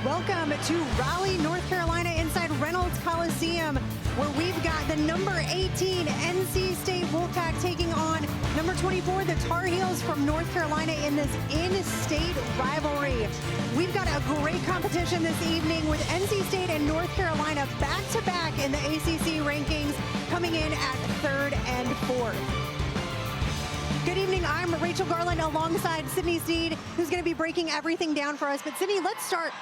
Welcome to Raleigh, North Carolina, inside Reynolds Coliseum, where we've got the number 18 NC State Wolfpack taking on number 24, the Tar Heels from North Carolina, in this in-state rivalry. We've got a great competition this evening with NC State and North Carolina back-to-back in the ACC rankings, coming in at 3rd and 4th. Good evening, I'm Rachel Garland alongside Sydney Sneed, who's going to be breaking everything down for us. But Sydney, let's start.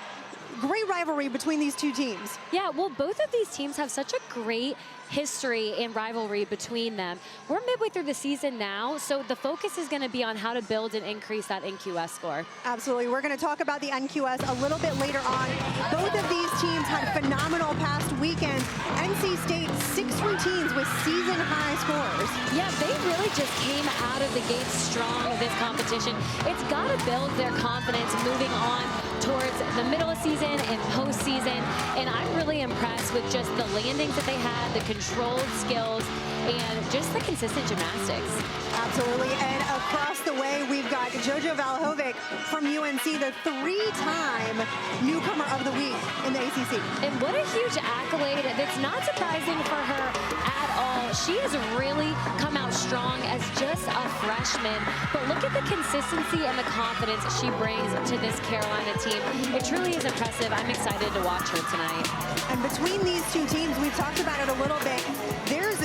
Great rivalry between these two teams. Yeah, well, both of these teams have such a great history and rivalry between them. We're midway through the season now, so the focus is going to be on how to build and increase that NQS score. Absolutely. We're going to talk about the NQS a little bit later on. Both of these teams had phenomenal past weekends. NC State, 6 routines with season-high scores. Yeah, they really just came out of the gate strong this competition. It's got to build their confidence moving on towards the middle of season and postseason, and I'm really impressed with just the landings that they had, the controlled skills, and just the consistent gymnastics. Absolutely, and across the way, we've got Jojo Valahovic from UNC, the 3-time newcomer of the week in the ACC. And what a huge accolade. That's not surprising for her at all. She has really come out strong as just a freshman, but look at the consistency and the confidence she brings to this Carolina team. It truly is impressive. I'm excited to watch her tonight. And between these two teams, we've talked about it a little bit, there's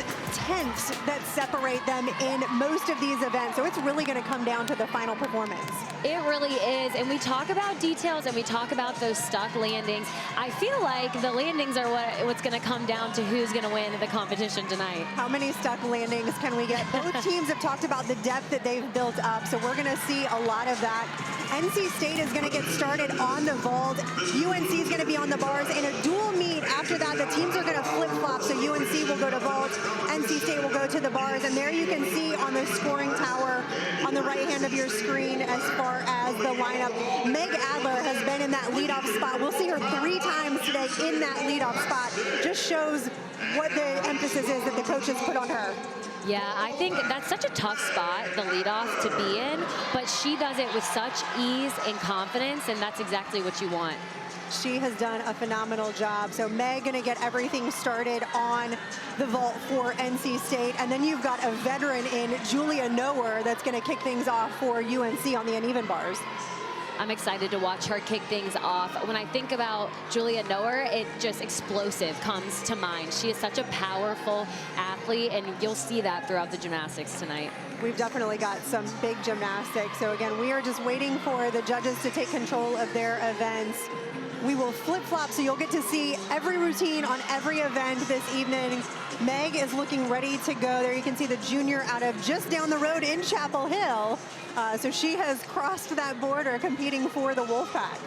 tenths that separate them in most of these events, so it's really going to come down to the final performance. It really is, and we talk about details and we talk about those stuck landings. I feel like the landings are what's going to come down to who's going to win the competition tonight. How many stuck landings can we get? Both teams have talked about the depth that they've built up, so we're going to see a lot of that. NC State is going to get started on the vault. UNC is going to be on the bars in a dual meet. After that, the teams are going to flip-flop, so UNC will go to vault, NC State will go to the bars, and there you can see on the scoring tower on the right hand of your screen as far as the lineup. Meg Adler has been in that leadoff spot. We'll see her 3 times today in that leadoff spot. Just shows what the emphasis is that the coaches put on her. Yeah, I think that's such a tough spot, the leadoff, to be in, but she does it with such ease and confidence, and that's exactly what you want. She has done a phenomenal job. So Meg gonna get everything started on the vault for NC State. And then you've got a veteran in Julia Noer that's gonna kick things off for UNC on the uneven bars. I'm excited to watch her kick things off. When I think about Julia Noer, it just explosive comes to mind. She is such a powerful athlete, and you'll see that throughout the gymnastics tonight. We've definitely got some big gymnastics. So again, we are just waiting for the judges to take control of their events. We will flip-flop, so you'll get to see every routine on every event this evening. Meg is looking ready to go. There you can see the junior out of just down the road in Chapel Hill. So she has crossed that border competing for the Wolfpack.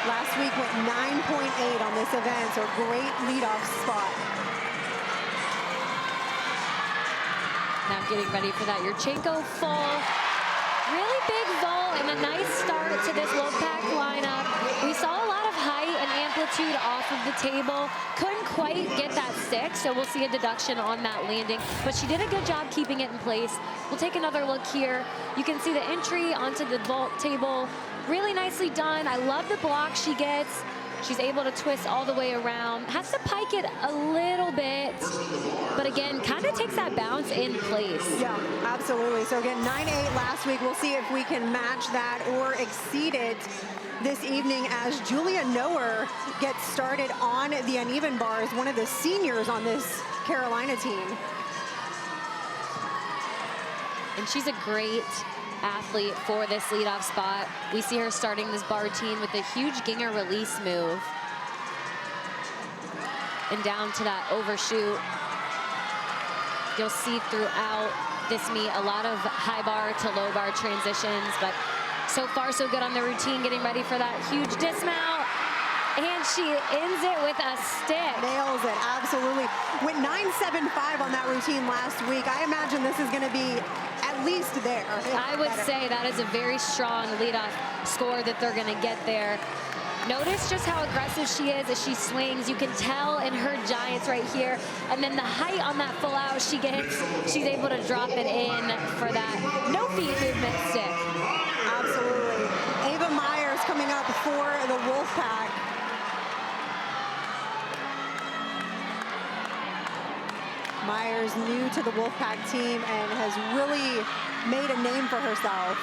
Last week went 9.8 on this event, so great leadoff spot. Now getting ready for that Yurchenko full. Really big vault and a nice start to this Wolfpack lineup. We saw a lot of height and amplitude off of the table. Couldn't quite get that stick, so we'll see a deduction on that landing. But she did a good job keeping it in place. We'll take another look here. You can see the entry onto the vault table. Really nicely done. I love the block she gets. She's able to twist all the way around. Has to pike it a little bit, but again, kind of takes that bounce in place. Yeah, absolutely. So again, 9.8 last week. We'll see if we can match that or exceed it this evening as Julia Noer gets started on the uneven bars, one of the seniors on this Carolina team. And she's a great athlete for this leadoff spot. We see her starting this bar routine with a huge Ginger release move. And down to that overshoot. You'll see throughout this meet a lot of high bar to low bar transitions, but so far so good on the routine, getting ready for that huge dismount. And she ends it with a stick. Nails it, absolutely. Went 9.75 on that routine last week. I imagine this is gonna be at least there. I would say that is a very strong leadoff score that they're gonna get there. Notice just how aggressive she is as she swings. You can tell in her giants right here. And then the height on that full out she gets, she's able to drop it in for that no feet movement stick. Absolutely. Ava Myers coming up for the Wolfpack. Myers new to the Wolfpack team and has really made a name for herself.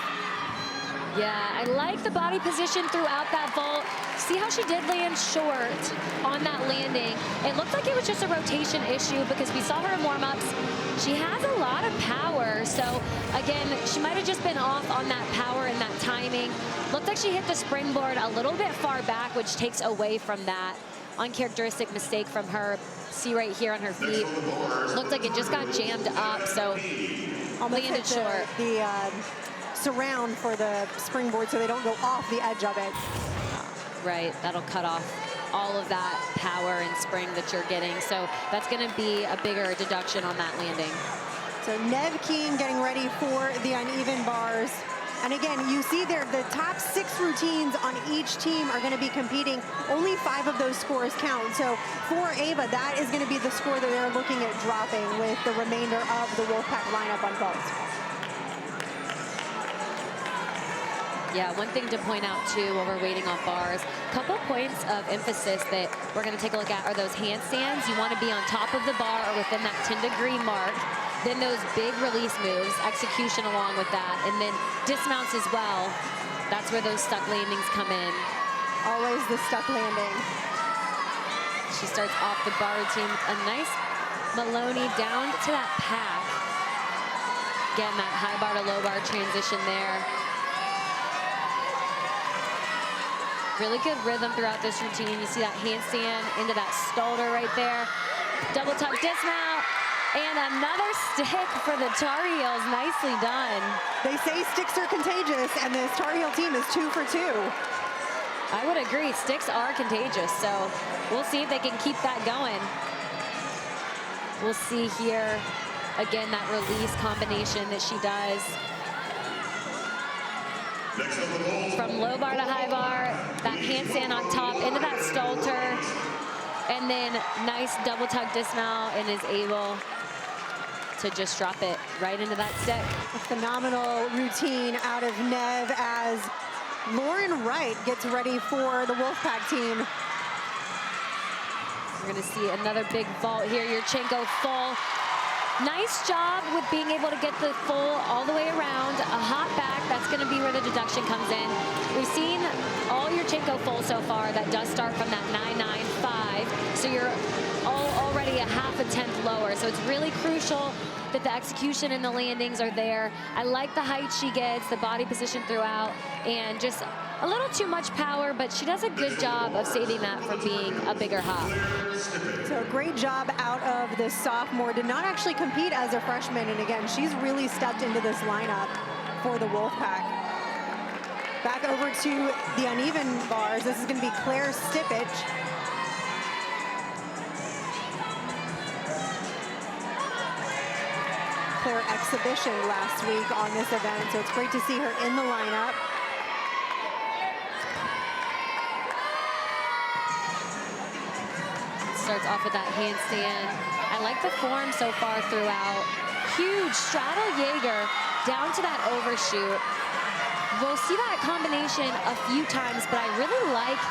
Yeah, I like the body position throughout that vault. See how she did land short on that landing. It looked like it was just a rotation issue because we saw her in warm-ups. She has a lot of power. So again, she might have just been off on that power and that timing. Looked like she hit the springboard a little bit far back, which takes away from that. Uncharacteristic mistake from her. See right here on her feet. Looked like it just got jammed up, so almost landed short. The surround for the springboard so they don't go off the edge of it. Right, that'll cut off all of that power and spring that you're getting. So that's gonna be a bigger deduction on that landing. So Nev King getting ready for the uneven bars. And again, you see there, the top 6 routines on each team are gonna be competing. Only 5 of those scores count. So for Ava, that is gonna be the score that they're looking at dropping with the remainder of the Wolfpack lineup on vault. Yeah, one thing to point out too while we're waiting on bars, couple points of emphasis that we're gonna take a look at are those handstands. You wanna be on top of the bar or within that 10-degree mark. Then those big release moves, execution along with that, and then dismounts as well. That's where those stuck landings come in. Always the stuck landing. She starts off the bar routine with a nice Maloney down to that pack. Again, that high bar to low bar transition there. Really good rhythm throughout this routine. You see that handstand into that stolder right there. Double tuck dismount. And another stick for the Tar Heels. Nicely done. They say sticks are contagious, and this Tar Heel team is 2 for 2. I would agree. Sticks are contagious, so we'll see if they can keep that going. We'll see here, again, that release combination that she does. From low bar to high bar, that handstand on top into that stolter, and then nice double tuck dismount, and is able to just drop it right into that stick. A phenomenal routine out of Nev as Lauren Wright gets ready for the Wolfpack team. We're gonna see another big vault here, Yurchenko full. Nice job with being able to get the full all the way around. A hop back, that's gonna be where the deduction comes in. We've seen all Yurchenko full so far. That does start from that 995. So you're already a half a tenth lower. So it's really crucial that the execution and the landings are there. I like the height she gets, the body position throughout, and just a little too much power, but she does a good job of saving that from being a bigger hop. So great job out of the sophomore. Did not actually compete as a freshman, and again, she's really stepped into this lineup for the Wolfpack. Back over to the uneven bars. This is going to be Claire Stippich. Claire exhibition last week on this event, so it's great to see her in the lineup. Starts off with that handstand. I like the form so far throughout. Huge straddle Jaeger down to that overshoot. We'll see that combination a few times, but I really like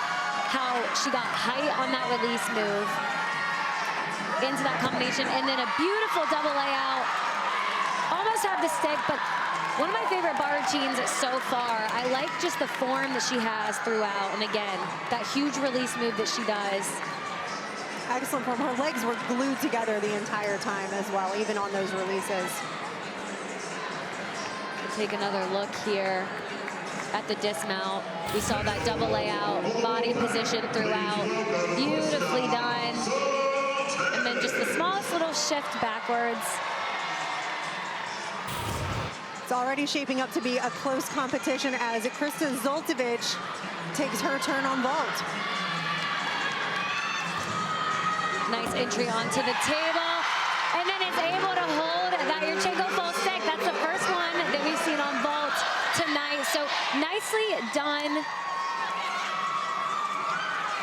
how she got height on that release move into that combination, and then a beautiful double layout. Almost have the stick, but one of my favorite bar routines so far. I like just the form that she has throughout, and again, that huge release move that she does. Excellent form. Her legs were glued together the entire time as well, even on those releases. We'll take another look here at the dismount. We saw that double layout, body position throughout, beautifully done. And then just the smallest little shift backwards. It's already shaping up to be a close competition as Krista Zoltovich takes her turn on vault. Nice entry onto the table, and then is able to hold that Yurchenko full stick. That's the first one that we've seen on vault tonight. So nicely done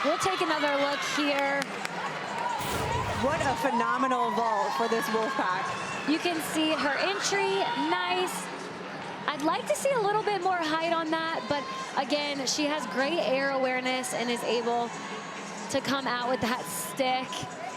We'll take another look here. What a phenomenal vault for this Wolfpack. You can see her entry, nice. I'd like to see a little bit more height on that, but again, she has great air awareness and is able to come out with that stick.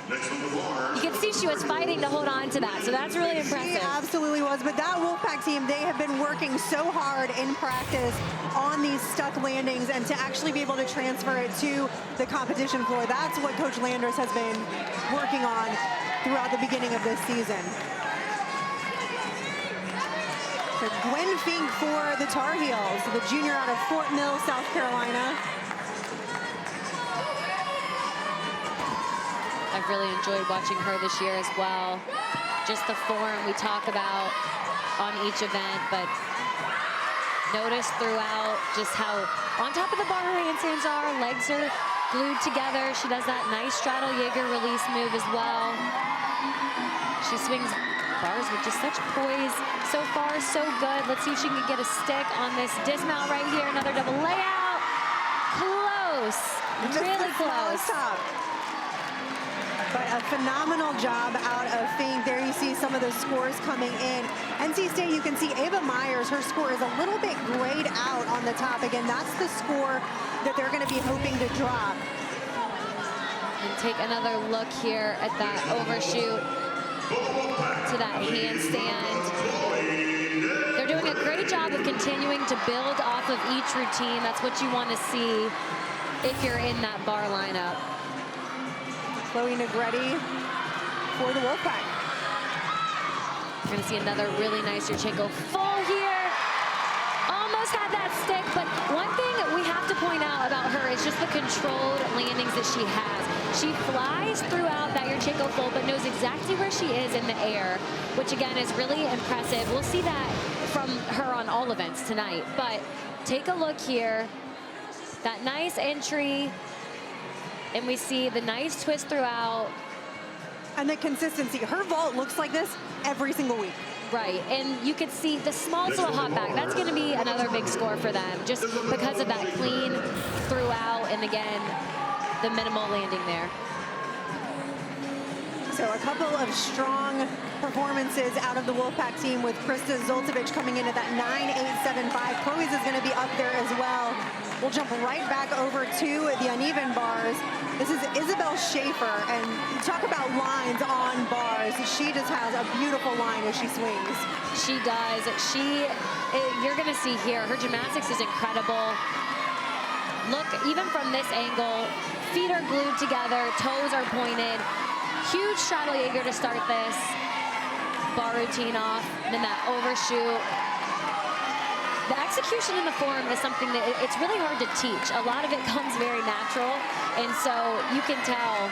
You can see she was fighting to hold on to that, so that's really impressive. She absolutely was, but that Wolfpack team, they have been working so hard in practice on these stuck landings, and to actually be able to transfer it to the competition floor, that's what Coach Landers has been working on throughout the beginning of this season. So Gwen Fink for the Tar Heels, the junior out of Fort Mill, South Carolina. I've really enjoyed watching her this year as well. Just the form we talk about on each event, but notice throughout just how on top of the bar her handstands are, legs are glued together. She does that nice straddle Jaeger release move as well. She swings bars with just such poise. So far, so good. Let's see if she can get a stick on this dismount right here. Another double layout. Close, really close. But a phenomenal job out of Fink. There you see some of the scores coming in. NC State, you can see Ava Myers, her score is a little bit grayed out on the top. Again, that's the score that they're going to be hoping to drop. And take another look here at that overshoot to that handstand. They're doing a great job of continuing to build off of each routine. That's what you want to see if you're in that bar lineup. Chloe Negretti for the Wolfpack. We're going to see another really nice Yurchenko full here. Almost had that stick, but one thing we have to point out about her is just the controlled landings that she has. She flies throughout that Yurchenko full, but knows exactly where she is in the air, which again is really impressive. We'll see that from her on all events tonight, but take a look here. That nice entry. And we see the nice twist throughout. And the consistency. Her vault looks like this every single week. Right, and you can see the small little hop back. That's going to be another big score for them, just because of that clean throughout, and again, the minimal landing there. So a couple of strong performances out of the Wolfpack team, with Krista Zoltovich coming in at that 9.875. Chloe's is going to be up there as well. We'll jump right back over to the uneven bars. This is Isabel Schaefer, and talk about lines on bars. She just has a beautiful line as she swings. She does. You're going to see here, her gymnastics is incredible. Look, even from this angle, feet are glued together, toes are pointed. Huge straddle Jaeger to start this bar routine off, and then that overshoot. The execution in the form is something that it's really hard to teach. A lot of it comes very natural, and so you can tell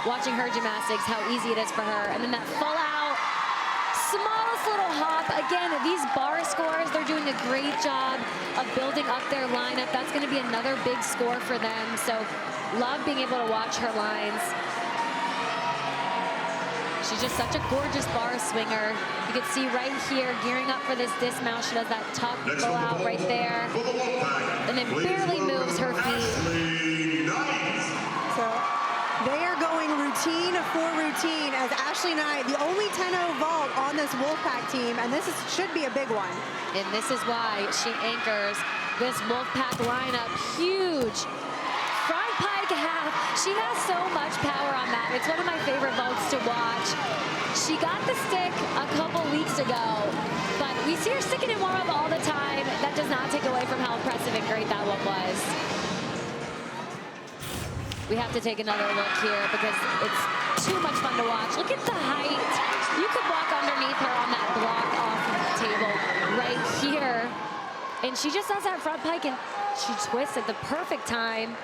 watching her gymnastics how easy it is for her. And then that full out, smallest little hop. Again, these bar scores, they're doing a great job of building up their lineup. That's going to be another big score for them. So love being able to watch her lines. She's just such a gorgeous bar swinger. You can see right here, gearing up for this dismount. She does that tuck blow out right there. And then barely moves her feet. So they are going routine for routine as Ashley Knight, the only 10-0 vault on this Wolfpack team, and this should be a big one. And this is why she anchors this Wolfpack lineup. Huge. Front pike half. She has so much power on that. It's one of my favorite vaults to watch. She got the stick a couple weeks ago, but we see her sticking in warm-up all the time. That does not take away from how impressive and great that one was. We have to take another look here because it's too much fun to watch. Look at the height. You could walk underneath her on that block off the table right here. And she just does that front pike and she twists at the perfect time.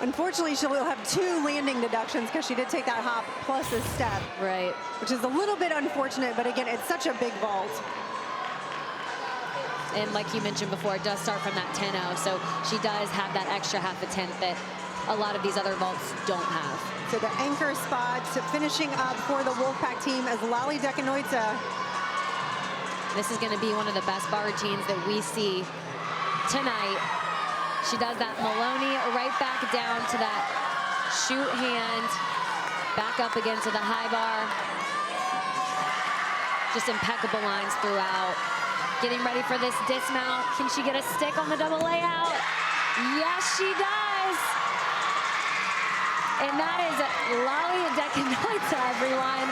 Unfortunately, she'll have 2 landing deductions because she did take that hop plus a step. Right. Which is a little bit unfortunate, but again, it's such a big vault. And like you mentioned before, it does start from that 10-0, so she does have that extra half a tenth that a lot of these other vaults don't have. So the anchor spot finishing up for the Wolfpack team as Lali Dekanoitza. This is going to be one of the best bar routines that we see tonight. She does that Maloney right back down to that shoot hand, back up again to the high bar. Just impeccable lines throughout. Getting ready for this dismount. Can she get a stick on the double layout? Yes, she does. And that is Lali Dekanoita, everyone.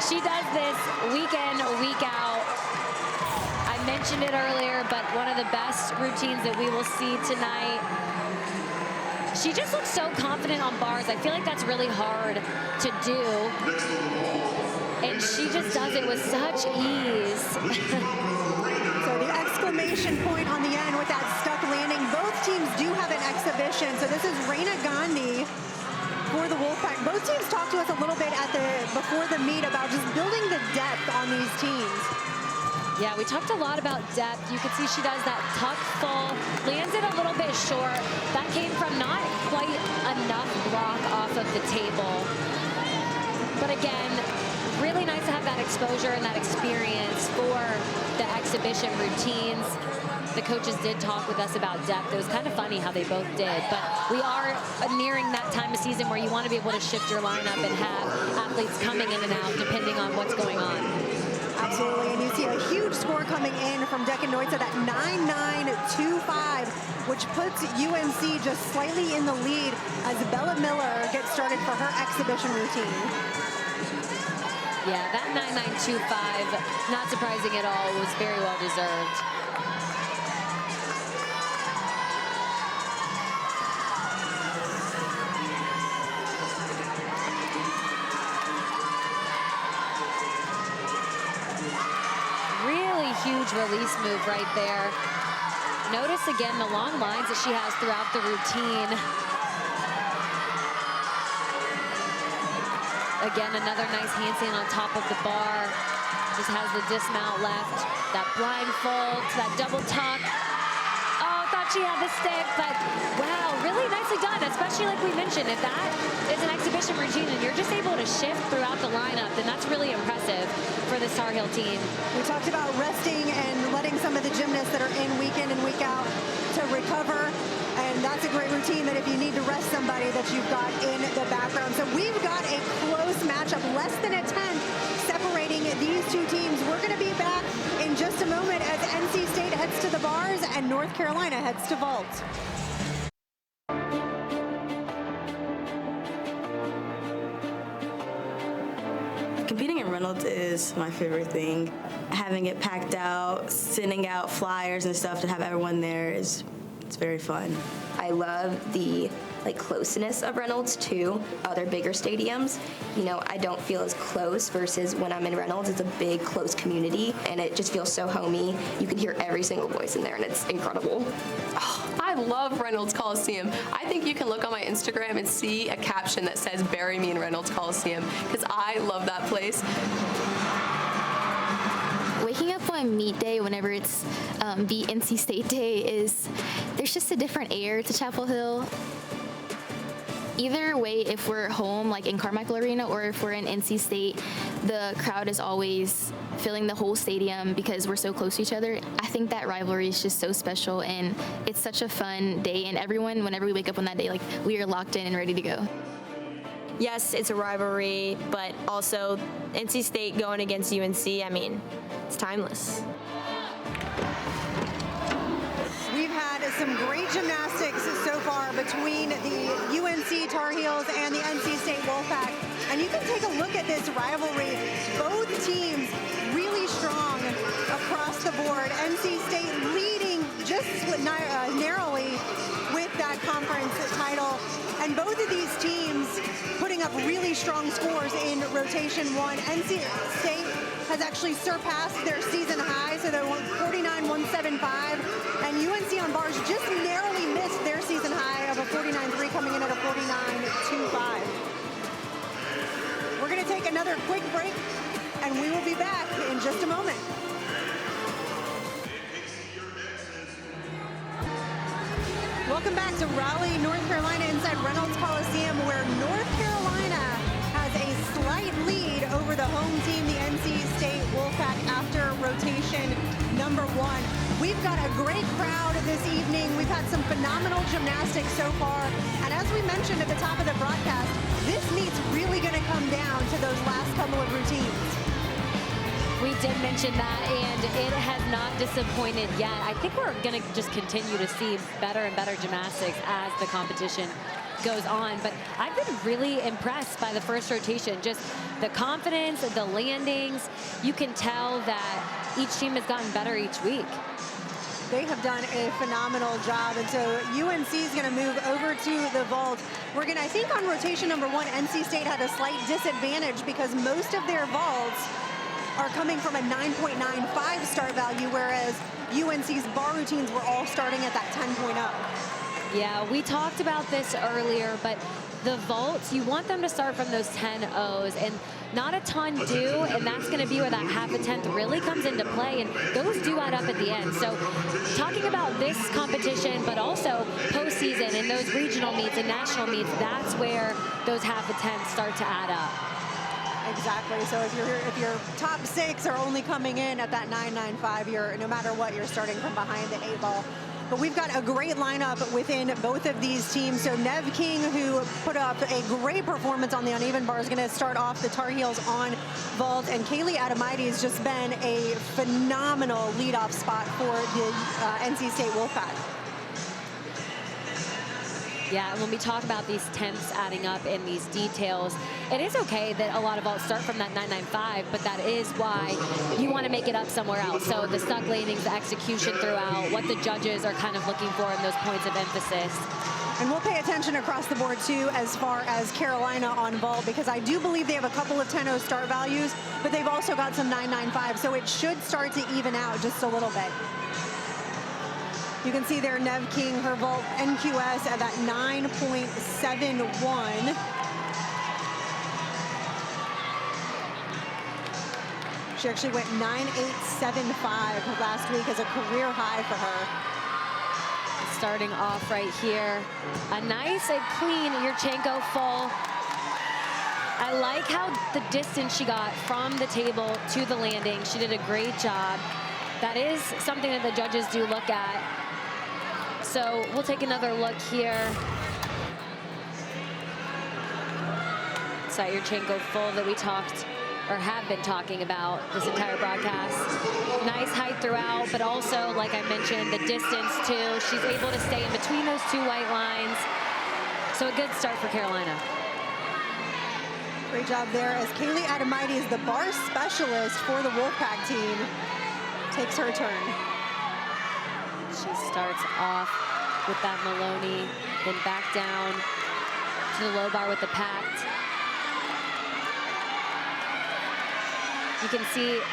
She does this week in, week out. I mentioned it earlier, but one of the best routines that we will see tonight. She just looks so confident on bars. I feel like that's really hard to do. And she just does it with such ease. So the exclamation point on the end with that stuck landing. Both teams do have an exhibition. So this is Reina Gandhi for the Wolfpack. Both teams talked to us a little bit before the meet about just building the depth on these teams. Yeah, we talked a lot about depth. You can see she does that tuck full, lands it a little bit short. That came from not quite enough block off of the table. But again, really nice to have that exposure and that experience for the exhibition routines. The coaches did talk with us about depth. It was kind of funny how they both did, but we are nearing that time of season where you want to be able to shift your lineup and have athletes coming in and out depending on what's going on. Absolutely, and you see a huge score coming in from Dekanoita, that 9.925, which puts UNC just slightly in the lead as Bella Miller gets started for her exhibition routine. Yeah, that 9.925, not surprising at all, was very well deserved. Really huge release move right there. Notice again the long lines that she has throughout the routine. Again, another nice handstand on top of the bar. Just has the dismount left. That blindfold, that double tuck. Oh, thought she had the stick, but wow, really nicely done, especially like we mentioned. If that is an exhibition routine and you're just able to shift throughout the lineup, then that's really impressive for the Tar Heel team. We talked about resting and letting some of the gymnasts that are in week and week out to recover. And that's a great routine that if you need to rest somebody that you've got in the background. So we've got a close matchup, less than a 10 separating these two teams. We're going to be back in just a moment as NC State heads to the bars and North Carolina heads to vault. Competing in Reynolds is my favorite thing. Having it packed out, sending out flyers and stuff to have everyone there it's very fun. I love the closeness of Reynolds to other bigger stadiums. You know, I don't feel as close versus when I'm in Reynolds. It's a big, close community, and it just feels so homey. You can hear every single voice in there, and it's incredible. Oh, I love Reynolds Coliseum. I think you can look on my Instagram and see a caption that says, "Bury me in Reynolds Coliseum," because I love that place. Waking up on meet day whenever it's the NC State day there's just a different air to Chapel Hill. Either way, if we're home like in Carmichael Arena or if we're in NC State, the crowd is always filling the whole stadium because we're so close to each other. I think that rivalry is just so special and it's such a fun day, and everyone, whenever we wake up on that day, we are locked in and ready to go. Yes, it's a rivalry, but also NC State going against UNC, I mean, it's timeless. We've had some great gymnastics so far between the UNC Tar Heels and the NC State Wolfpack. And you can take a look at this rivalry. Both teams really strong across the board. NC State leading just narrowly with that conference title. And both of these teams putting up really strong scores in rotation one. NC State has actually surpassed their season high, so they're 49.175. And UNC on bars just narrowly missed their season high of a 49.3, coming in at a 49.25. We're going to take another quick break, and we will be back in just a moment. Welcome back to Raleigh, North Carolina, inside Reynolds Coliseum, where North Carolina has a slight lead over the home team, the NC State Wolfpack, after rotation number one. We've got a great crowd this evening. We've had some phenomenal gymnastics so far. And as we mentioned at the top of the broadcast, this meet's really going to come down to those last couple of routines. We did mention that, and it has not disappointed yet. I think we're going to just continue to see better and better gymnastics as the competition goes on. But I've been really impressed by the first rotation. Just the confidence, the landings. You can tell that each team has gotten better each week. They have done a phenomenal job. And so UNC is going to move over to the vault. We're going to, I think on rotation number 1, NC State had a slight disadvantage because most of their vaults are coming from a 9.95 start value, whereas UNC's bar routines were all starting at that 10.0. Yeah, we talked about this earlier, but the vaults, you want them to start from those 10.0s, and not a ton do, and that's going to be where that half a tenth really comes into play, and those do add up at the end. So talking about this competition, but also postseason and those regional meets and national meets, that's where those half a tenths start to add up. Exactly. So if your top 6 are only coming in at that 9.95, you're no matter what, you're starting from behind the 8 ball. But we've got a great lineup within both of these teams. So Nev King, who put up a great performance on the uneven bar, is going to start off the Tar Heels on vault. And Kaylee Adamite has just been a phenomenal leadoff spot for the NC State Wolfpack. Yeah, and when we talk about these tenths adding up in these details, it is okay that a lot of vaults start from that 9.95, but that is why you want to make it up somewhere else. So the stuck landings, the execution throughout, what the judges are kind of looking for in those points of emphasis. And we'll pay attention across the board, too, as far as Carolina on vault, because I do believe they have a couple of 10.0 start values, but they've also got some 9.95, so it should start to even out just a little bit. You can see there Nev King, her vault NQS at that 9.71. She actually went 9.875 last week as a career high for her. Starting off right here, a nice and clean Yurchenko full. I like how the distance she got from the table to the landing. She did a great job. That is something that the judges do look at. So we'll take another look here. It's that Yurchenko full that we talked or have been talking about this entire broadcast. Nice height throughout, but also, like I mentioned, the distance too. She's able to stay in between those 2 white lines. So a good start for Carolina. Great job there as Kaylee Adamite is the bar specialist for the Wolfpack team. Takes her turn. She starts off with that Maloney, then back down to the low bar with the packed. You can see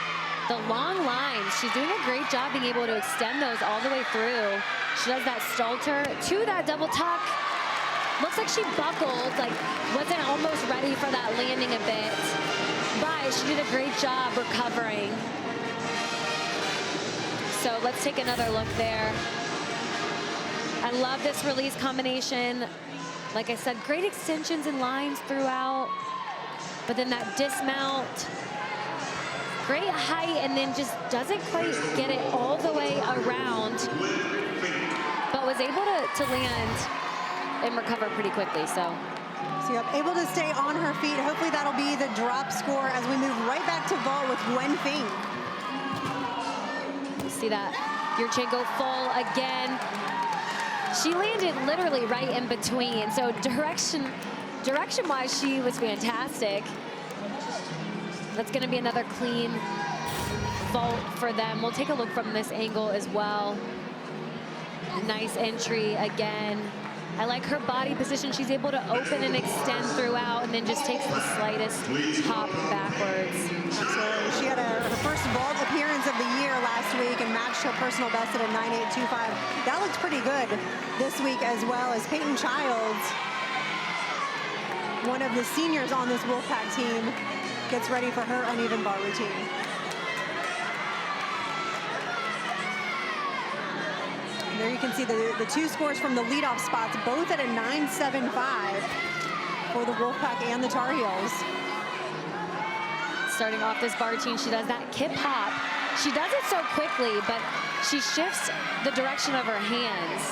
the long lines. She's doing a great job being able to extend those all the way through. She does that Stalter to that double tuck. Looks like she buckled, like wasn't almost ready for that landing a bit, but she did a great job recovering. So let's take another look there. I love this release combination. Like I said, great extensions and lines throughout, but then that dismount, great height, and then just doesn't quite get it all the way around, but was able to land and recover pretty quickly. So yep, able to stay on her feet. Hopefully that'll be the drop score as we move right back to vault with Gwen Fink. See that Yurchenko full again. She landed literally right in between. So direction-wise, she was fantastic. That's going to be another clean vault for them. We'll take a look from this angle as well. Nice entry again. I like her body position. She's able to open and extend throughout and then just takes the slightest hop backwards. Absolutely. She had her first vault appearance of the year last week and matched her personal best at a 9.825. That looked pretty good this week as well as Peyton Childs, one of the seniors on this Wolfpack team, gets ready for her uneven bar routine. And there you can see the 2 scores from the leadoff spots, both at a 9.75 for the Wolfpack and the Tar Heels. Starting off this bar routine, she does that kip hop She does it so quickly, but she shifts the direction of her hands,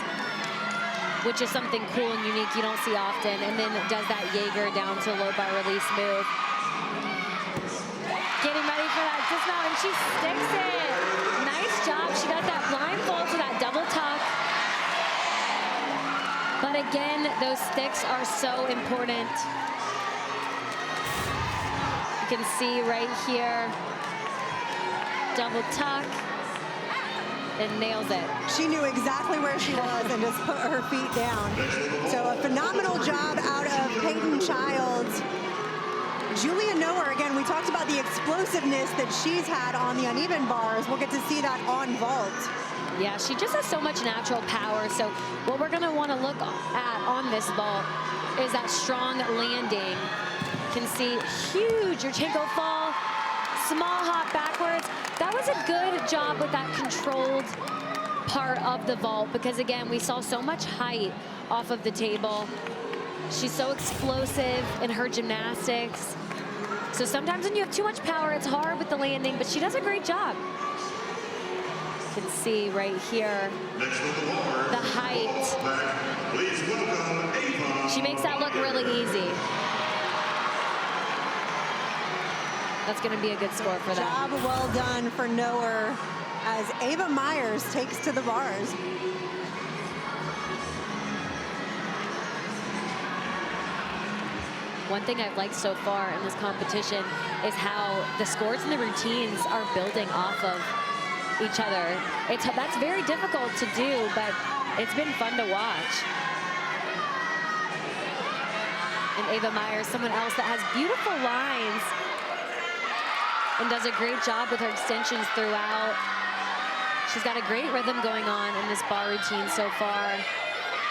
which is something cool and unique you don't see often, and then does that Jaeger down to low bar release move. Getting ready for that dismount, and she sticks it. Nice job. She does that blindfold to that double tuck. But again, those sticks are so important. You can see right here, double tuck, and nails it. She knew exactly where she was and just put her feet down. So a phenomenal job out of Peyton Childs. Julia Noer, again, we talked about the explosiveness that she's had on the uneven bars. We'll get to see that on vault. Yeah, she just has so much natural power. So what we're gonna wanna look at on this vault is that strong landing. You can see huge Yurchenko fall, small hop backwards. That was a good job with that controlled part of the vault, because again, we saw so much height off of the table. She's so explosive in her gymnastics. So sometimes when you have too much power, it's hard with the landing, but she does a great job. You can see right here the height. Please welcome Ava. She makes that look really easy. That's going to be a good score for them. Job well done for Noer as Ava Myers takes to the bars. One thing I've liked so far in this competition is how the scores and the routines are building off of each other. That's very difficult to do, but it's been fun to watch. And Ava Myers, someone else that has beautiful lines and does a great job with her extensions throughout. She's got a great rhythm going on in this bar routine so far.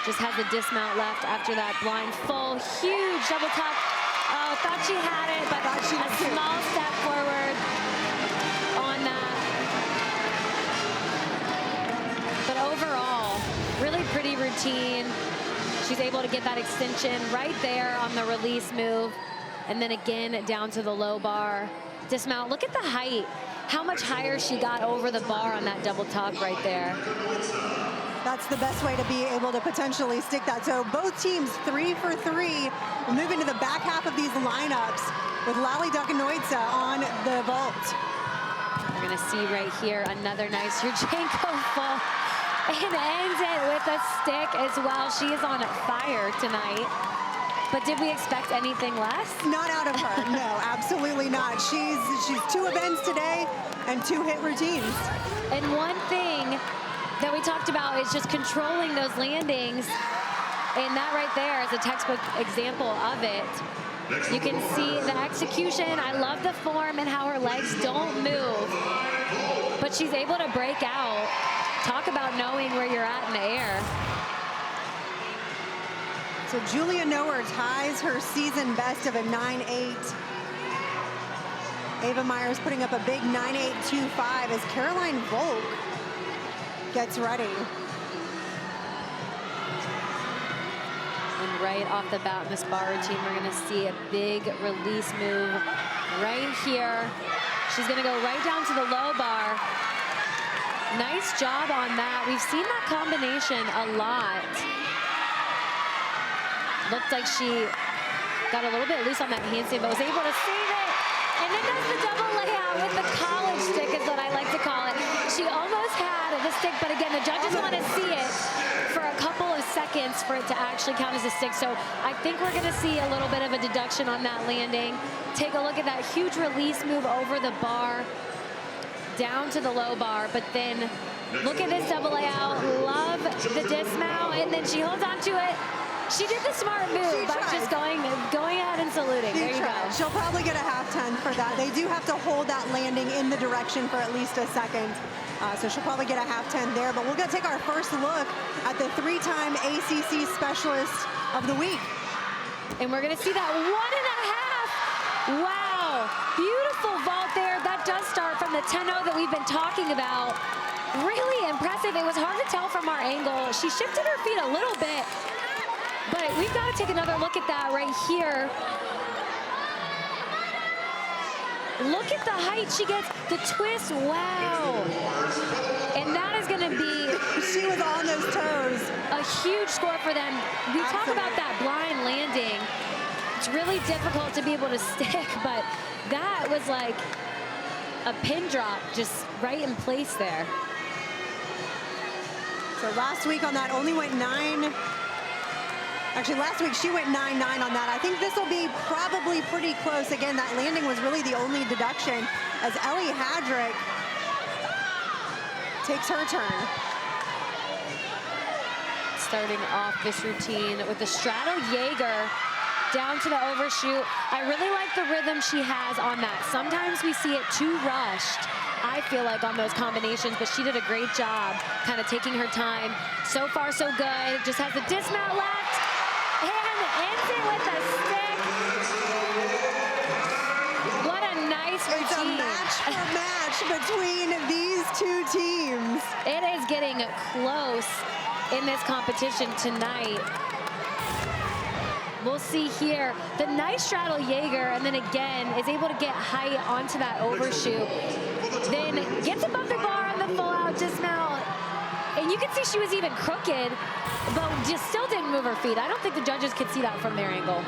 Just has the dismount left after that blind full, huge double tuck. Oh, thought she had it, but a small step forward on that. But overall, really pretty routine. She's able to get that extension right there on the release move. And then again, down to the low bar. Dismount, look at the height. How much higher she got over the bar on that double tuck right there. That's the best way to be able to potentially stick that. So both teams 3 for 3. We'll move into the back half of these lineups with Lally Dukanoitsa on the vault. We're gonna see right here another nice Yurchenko full, and ends it with a stick as well. She is on fire tonight. But did we expect anything less? Not out of her, no, absolutely not. She's 2 events today and 2 hit routines. And one thing that we talked about is just controlling those landings. And that right there is a textbook example of it. You can see the execution. I love the form and how her legs don't move. But she's able to break out. Talk about knowing where you're at in the air. So Julia Noer ties her season best of a 9.8. Ava Myers putting up a big 9.825 as Caroline Volk gets ready. And right off the bat in this bar routine, we're gonna see a big release move right here. She's gonna go right down to the low bar. Nice job on that. We've seen that combination a lot. Looked like she got a little bit loose on that handstand, but was able to save it. And then does the double layout with the college stick is what I like to call it. She almost had the stick, but again, the judges want to see it for a couple of seconds for it to actually count as a stick. So I think we're going to see a little bit of a deduction on that landing. Take a look at that huge release move over the bar, down to the low bar, but then look at this double layout. Love the dismount, and then she holds on to it. She did the smart move by just going ahead and saluting. There you go. She'll probably get a half 10 for that. They do have to hold that landing in the direction for at least a second. So she'll probably get a half 10 there. But we're going to take our first look at the 3-time ACC Specialist of the Week. And we're going to see that 1.5. Wow. Beautiful vault there. That does start from the 10-0 that we've been talking about. Really impressive. It was hard to tell from our angle. She shifted her feet a little bit. But we've got to take another look at that right here. Look at the height she gets, the twist, wow. And that is gonna be She was on those toes. a huge score for them. We talk about that blind landing. It's really difficult to be able to stick, but that was like a pin drop just right in place there. So last week on that only went 9. Actually, last week she went 9-9 on that. I think this will be probably pretty close. Again, that landing was really the only deduction as Ellie Hadrick takes her turn. Starting off this routine with the straddle Jaeger down to the overshoot. I really like the rhythm she has on that. Sometimes we see it too rushed, I feel like, on those combinations, but she did a great job kind of taking her time. So far, so good. Just has the dismount left and ends it with a stick. What a nice routine. It's a match for match between these two teams. It is getting close in this competition tonight. We'll see here. The nice straddle Jaeger, and then again is able to get height onto that overshoot. Then gets above the bar on the full out dismount. And you can see she was even crooked, but just still didn't move her feet. I don't think the judges could see that from their angle.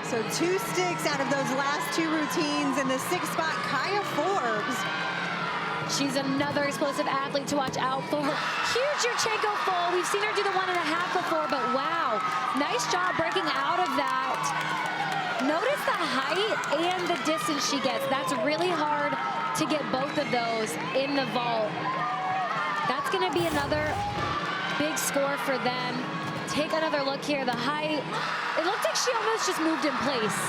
So 2 sticks out of those last 2 routines. In the 6th spot, Kaya Forbes. She's another explosive athlete to watch out for. Huge Yurchenko full. We've seen her do the 1.5 before, but wow. Nice job breaking out of that. Notice the height and the distance she gets. That's really hard to get both of those in the vault. That's gonna be another big score for them. Take another look here, the height. It looked like she almost just moved in place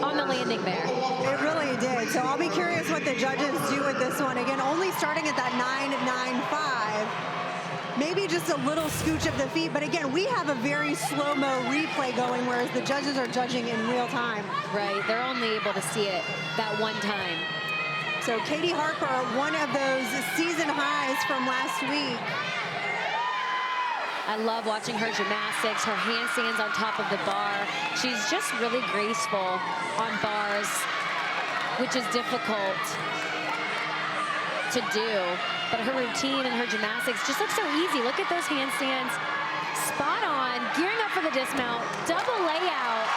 on the landing there. It really did. So I'll be curious what the judges do with this one. Again, only starting at that 9.95. Maybe just a little scooch of the feet. But again, we have a very slow-mo replay going, whereas the judges are judging in real time. Right, they're only able to see it that one time. So Katie Harper, one of those season highs from last week. I love watching her gymnastics, her handstands on top of the bar. She's just really graceful on bars, which is difficult to do. But her routine and her gymnastics just look so easy. Look at those handstands. Spot on, gearing up for the dismount, double layout.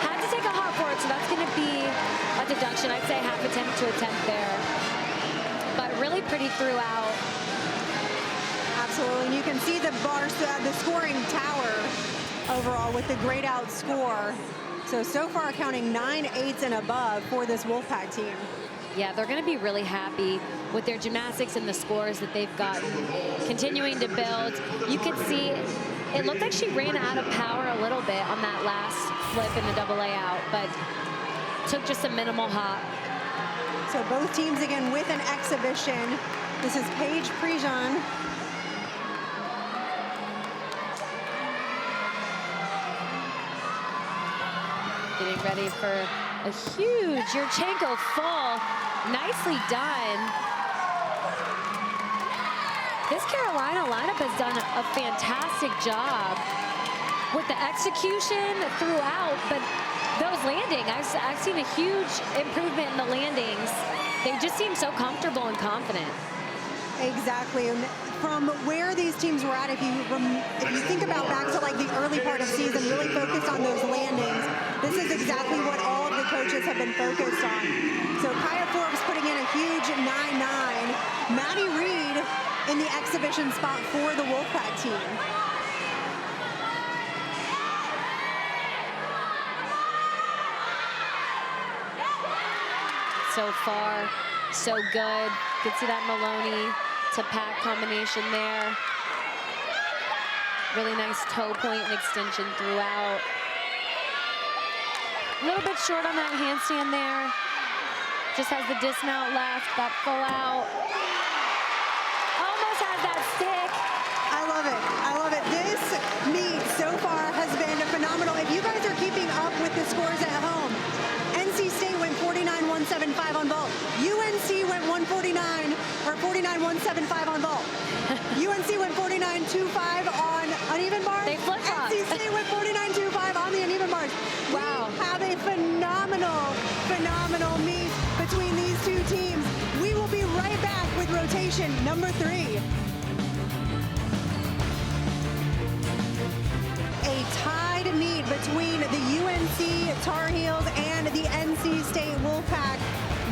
Had to take a hop for it, so that's gonna be a deduction. I'd say half attempt to attempt there. But really pretty throughout. Absolutely, and you can see the bars, the scoring tower overall with the grayed out score. So far counting 9 8s and above for this Wolfpack team. Yeah, they're going to be really happy with their gymnastics and the scores that they've gotten, continuing to build. You can see it looked like she ran out of power a little bit on that last flip in the double layout, but took just a minimal hop. So both teams again with an exhibition. This is Paige Prejean. Getting ready for a huge Yurchenko fall. Nicely done. This Carolina lineup has done a fantastic job with the execution throughout, but those landings, I've seen a huge improvement in the landings. They just seem so comfortable and confident. Exactly, and from where these teams were at, if you think about back to like the early part of season, really focused on those landings, this is exactly what all of the coaches have been focused on. So Kaya Forbes putting in a huge 9-9. Maddie Reed in the exhibition spot for the Wolfpack team. So far, so good. You can see that Maloney to Pack combination there. Really nice toe point and extension throughout. A little bit short on that handstand there. Just has the dismount left, that full out. Almost has that stick. I love it. I love it. This meet so far has been phenomenal. If you guys are keeping up with the scores at home, NC State went 49-175 on vault. UNC went 49-175 on vault. UNC went 49-25 on uneven bars. They flip-flopped. NC State went 49-25 on the uneven bars. Wow. We have a phenomenal rotation number 3. A tied meet between the UNC Tar Heels and the NC State Wolfpack.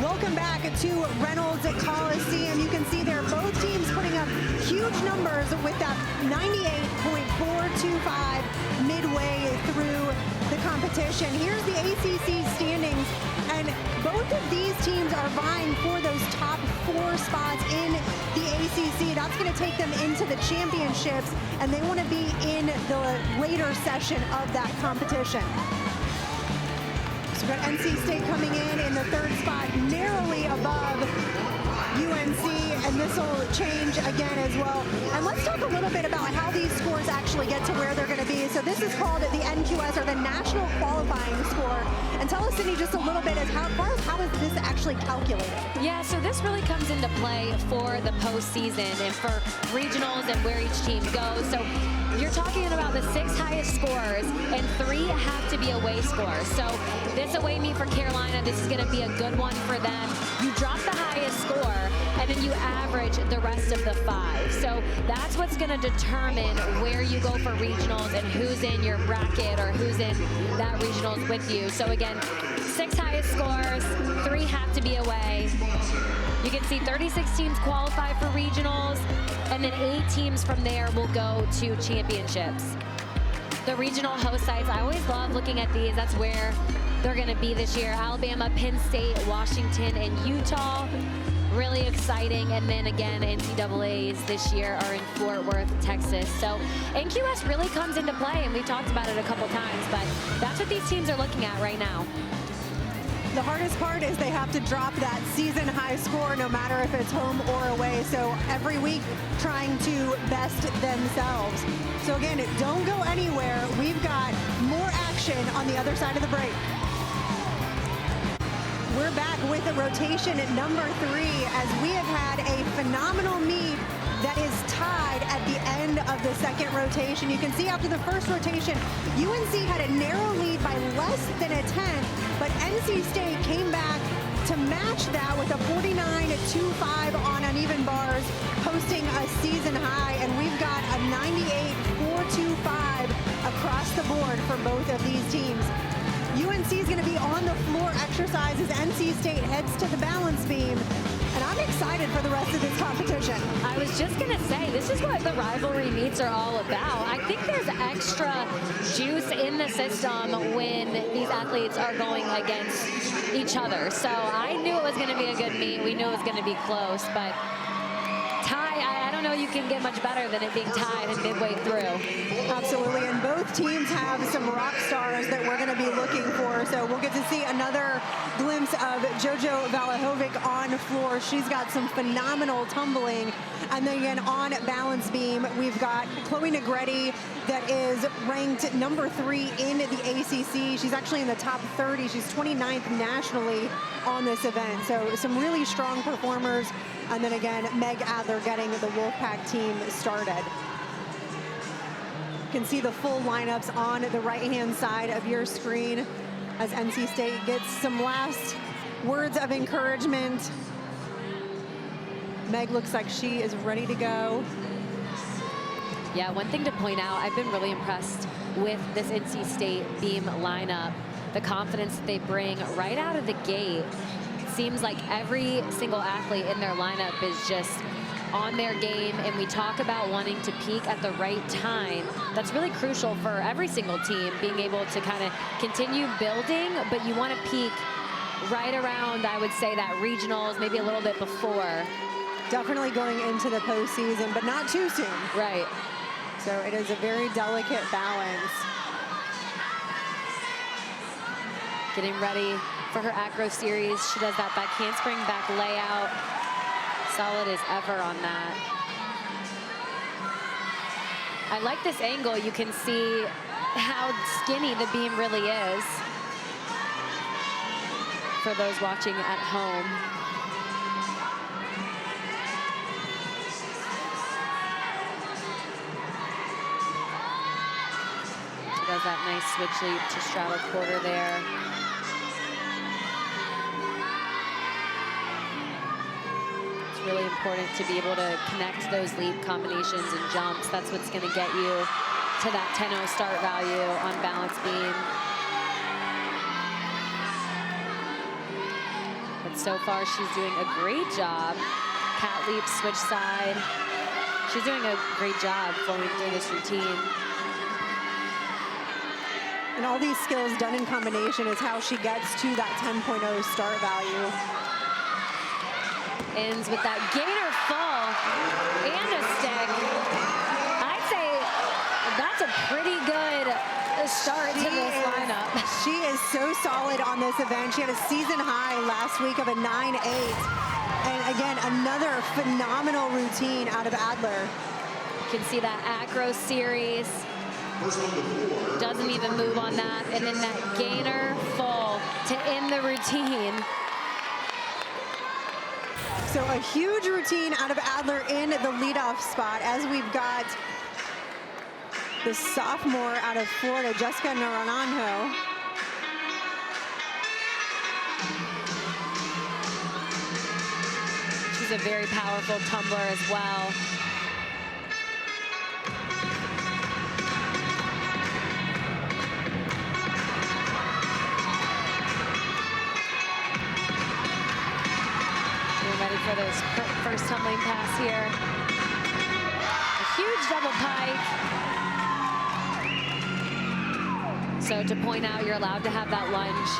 Welcome back to Reynolds Coliseum. You can see there both teams putting up huge numbers with that 98.425 midway through the competition. Here's the ACC standings, and both of these teams are vying for those top 4 spots in the ACC. That's going to take them into the championships, and they want to be in the later session of that competition. So we've got NC State coming in the 3rd spot, narrowly above UNC, and this will change again as well. And let's talk a little bit about how these scores actually get to where they're going to be. So this is called the NQS, or the National Qualifying Score. And tell us, Cindy, just a little bit as how is this actually calculated? Yeah, so this really comes into play for the postseason and for regionals and where each team goes. So you're talking about the 6 highest scores, and 3 have to be away scores. So this away meet for Carolina, this is going to be a good one for them. You drop the highest score, and then you average the rest of the 5. So that's what's going to determine where you go for regionals and who's in your bracket or who's in that regionals with you. So again, 6 highest scores, 3 have to be away. You can see 36 teams qualify for regionals, and then 8 teams from there will go to championships. The regional host sites, I always love looking at these. That's where they're going to be this year. Alabama, Penn State, Washington, and Utah. Really exciting. And then again, NCAAs this year are in Fort Worth, Texas. So NQS really comes into play, and we've talked about it a couple times, but that's what these teams are looking at right now. The hardest part is they have to drop that season high score no matter if it's home or away. So every week trying to best themselves. So again, don't go anywhere. We've got more action on the other side of the break. We're back with the rotation at number 3 as we have had a phenomenal meet that is tied at the end of the 2nd rotation. You can see after the 1st rotation, UNC had a narrow lead by less than a 10th, but NC State came back to match that with a 49-25 on uneven bars, posting a season high, and we've got a 98-425 across the board for both of these teams. UNC is going to be on the floor exercise as NC State heads to the balance beam. And I'm excited for the rest of this competition. I was just going to say, this is what the rivalry meets are all about. I think there's extra juice in the system when these athletes are going against each other. So I knew it was going to be a good meet. We knew it was going to be close, but tie, I don't know you can get much better than it being tied and midway through. Absolutely, and both teams have some rock stars that we're going to be looking for. So we'll get to see another glimpse of JoJo Valahovic on floor. She's got some phenomenal tumbling. And then again, on balance beam, we've got Chloe Negretti that is ranked number 3 in the ACC. She's actually in the top 30. She's 29th nationally on this event. So some really strong performers. And then again, Meg Adler getting the Wolfpack team started. You can see the full lineups on the right-hand side of your screen as NC State gets some last words of encouragement. Meg looks like she is ready to go. Yeah, one thing to point out, I've been really impressed with this NC State beam lineup. The confidence that they bring right out of the gate. It seems like every single athlete in their lineup is just on their game, and we talk about wanting to peak at the right time. That's really crucial for every single team, being able to kind of continue building, but you want to peak right around, I would say, that regionals, maybe a little bit before. Definitely going into the postseason, but not too soon. Right. So it is a very delicate balance. Getting ready for her acro series. She does that back handspring, back layout. Solid as ever on that. I like this angle. You can see how skinny the beam really is for those watching at home. She does that nice switch leap to straddle quarter there. really important to be able to connect those leap combinations and jumps. That's what's going to get you to that 10-0 start value on balance beam. But so far, she's doing a great job. Cat leap, switch side. She's doing a great job flowing through this routine. And all these skills done in combination is how she gets to that 10.0 start value. Ends with that gainer fall and a stick. I'd say that's a pretty good start to this lineup. She is so solid on this event. She had a season high last week of a 9.8. And again, another phenomenal routine out of Adler. You can see that acro series. Doesn't even move on that. And then that gainer full to end the routine. So a huge routine out of Adler in the leadoff spot as we've got the sophomore out of Florida, Jessica Naranjo. She's a very powerful tumbler as well. Ready for this first tumbling pass here. A huge double pike. So to point out, you're allowed to have that lunge.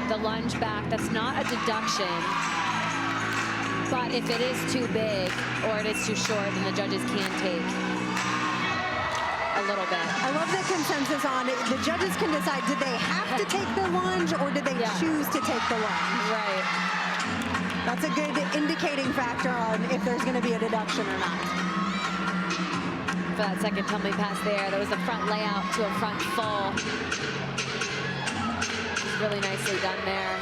The lunge back, that's not a deduction. But if it is too big or it is too short, then the judges can take a little bit. I love the consensus on it. The judges can decide, did they have to take the lunge or did they choose to take the lunge? Right. That's a good indicating factor on if there's going to be a deduction or not. For that second tumbling pass there was a front layout to a front full. Really nicely done there.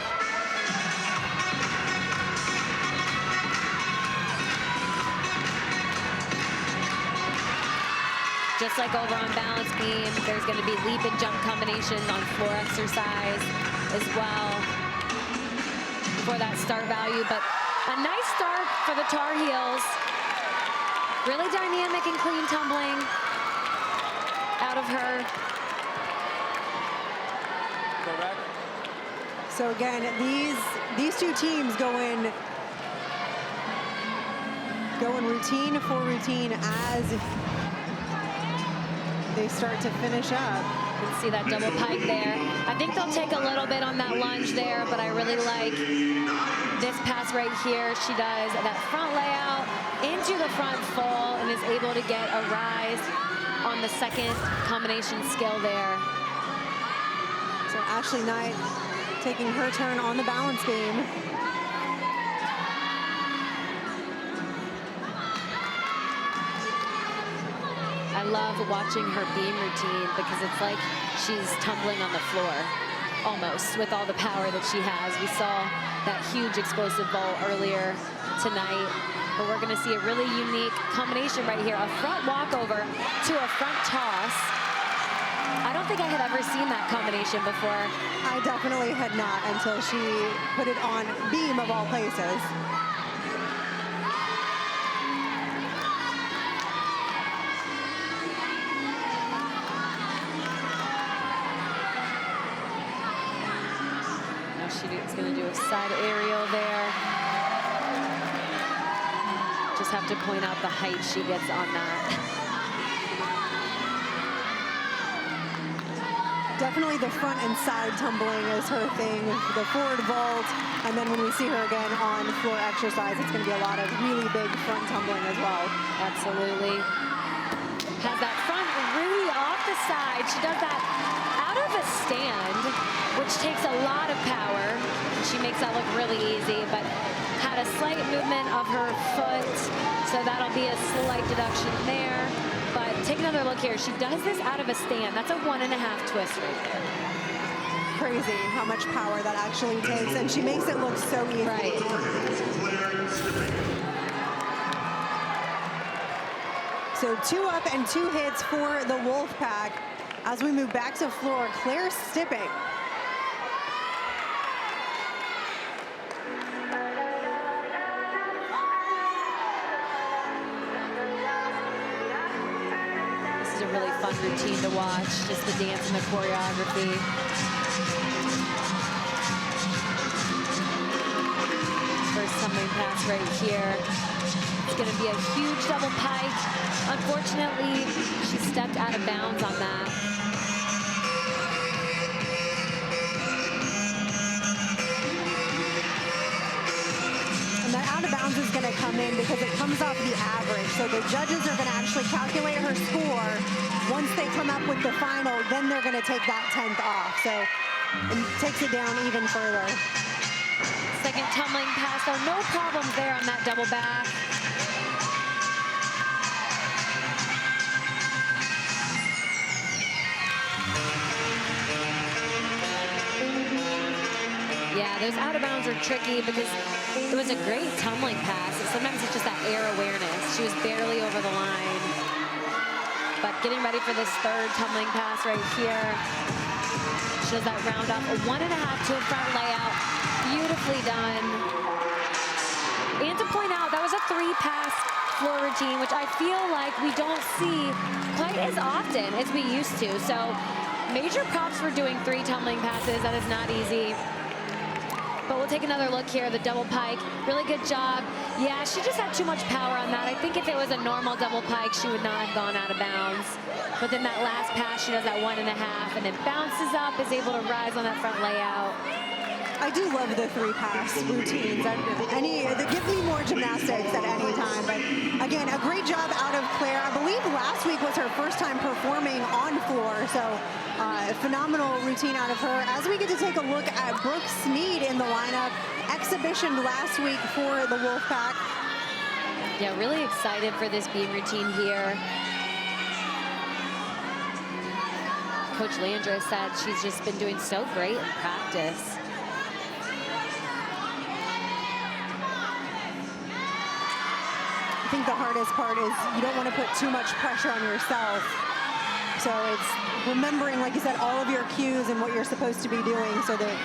Just like over on balance beam, there's going to be leap and jump combinations on floor exercise as well for that start value. But a nice start for the Tar Heels. Really dynamic and clean tumbling out of her. Go back. So again, these two teams going routine for routine as they start to finish up. You can see that double pike there. I think they'll take a little bit on that lunge there, but I really like this pass right here. She does that front layout into the front full and is able to get a rise on the second combination skill there. So Ashley Knight taking her turn on the balance beam. I love watching her beam routine because it's like she's tumbling on the floor almost with all the power that she has. We saw that huge explosive vault earlier tonight, but we're going to see a really unique combination right here. A front walkover to a front toss. I don't think I had ever seen that combination before. I definitely had not until she put it on beam of all places. She's going to do a side aerial there. Just have to point out the height she gets on that. Definitely the front and side tumbling is her thing. The forward vault, and then when we see her again on floor exercise, it's going to be a lot of really big front tumbling as well. Absolutely. Has that front really off the side. She does that out of a stand, which takes a lot of power. She makes that look really easy, but had a slight movement of her foot, so that'll be a slight deduction there. But take another look here. She does this out of a stand. That's a 1.5 twist right there. Crazy how much power that actually takes, and she makes it look so easy. Right. So 2 up and 2 hits for the Wolfpack. As we move back to floor, Claire Stipping. really fun routine to watch, just the dance and the choreography. First tumbling pass right here. It's going to be a huge double pike. Unfortunately, she stepped out of bounds on that. And that out of bounds is going to come in because it comes off the average. So the judges are going to actually calculate her score. Once they come up with the final, then they're going to take that 10th off. So it takes it down even further. Second tumbling pass, though, no problems there on that double back. Yeah, those out of bounds are tricky because it was a great tumbling pass. And sometimes it's just that air awareness. She was barely over the line. But getting ready for this third tumbling pass right here. She does that round up, a 1.5 to a front layout. Beautifully done. And to point out, that was a 3-pass floor routine, which I feel like we don't see quite as often as we used to. So major props for doing 3 tumbling passes. That is not easy. But we'll take another look here, the double pike. Really good job. Yeah, she just had too much power on that. I think if it was a normal double pike, she would not have gone out of bounds. But then that last pass, she does that 1.5 and then bounces up, is able to rise on that front layout. I do love the 3-pass routines. Give me more gymnastics at any time. But again, a great job out of Claire. I believe last week was her first time performing on floor. So phenomenal routine out of her. As we get to take a look at Brooke Smead in the lineup, exhibition last week for the Wolfpack. Yeah, really excited for this beam routine here. Coach Landra said she's just been doing so great in practice. I think the hardest part is you don't want to put too much pressure on yourself. So it's remembering, like you said, all of your cues and what you're supposed to be doing so that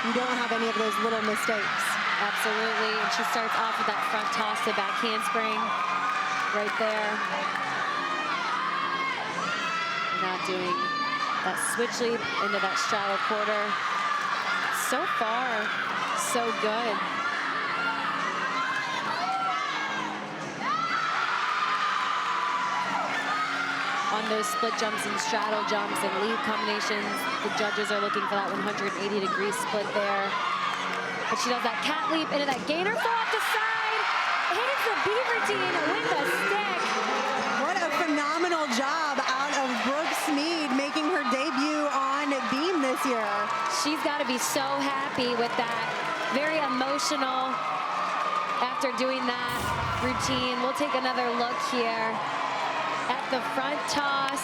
you don't have any of those little mistakes. Absolutely, and she starts off with that front toss to back handspring right there. Not doing that switch leap into that straddle quarter. So far, so good. On those split jumps and straddle jumps and leap combinations, the judges are looking for that 180-degree split there. But she does that cat leap into that gainer fall off the side, hits the beam routine with the stick. What a phenomenal job out of Brooke Smead making her debut on beam this year. She's got to be so happy with that. Very emotional after doing that routine. We'll take another look here at the front toss.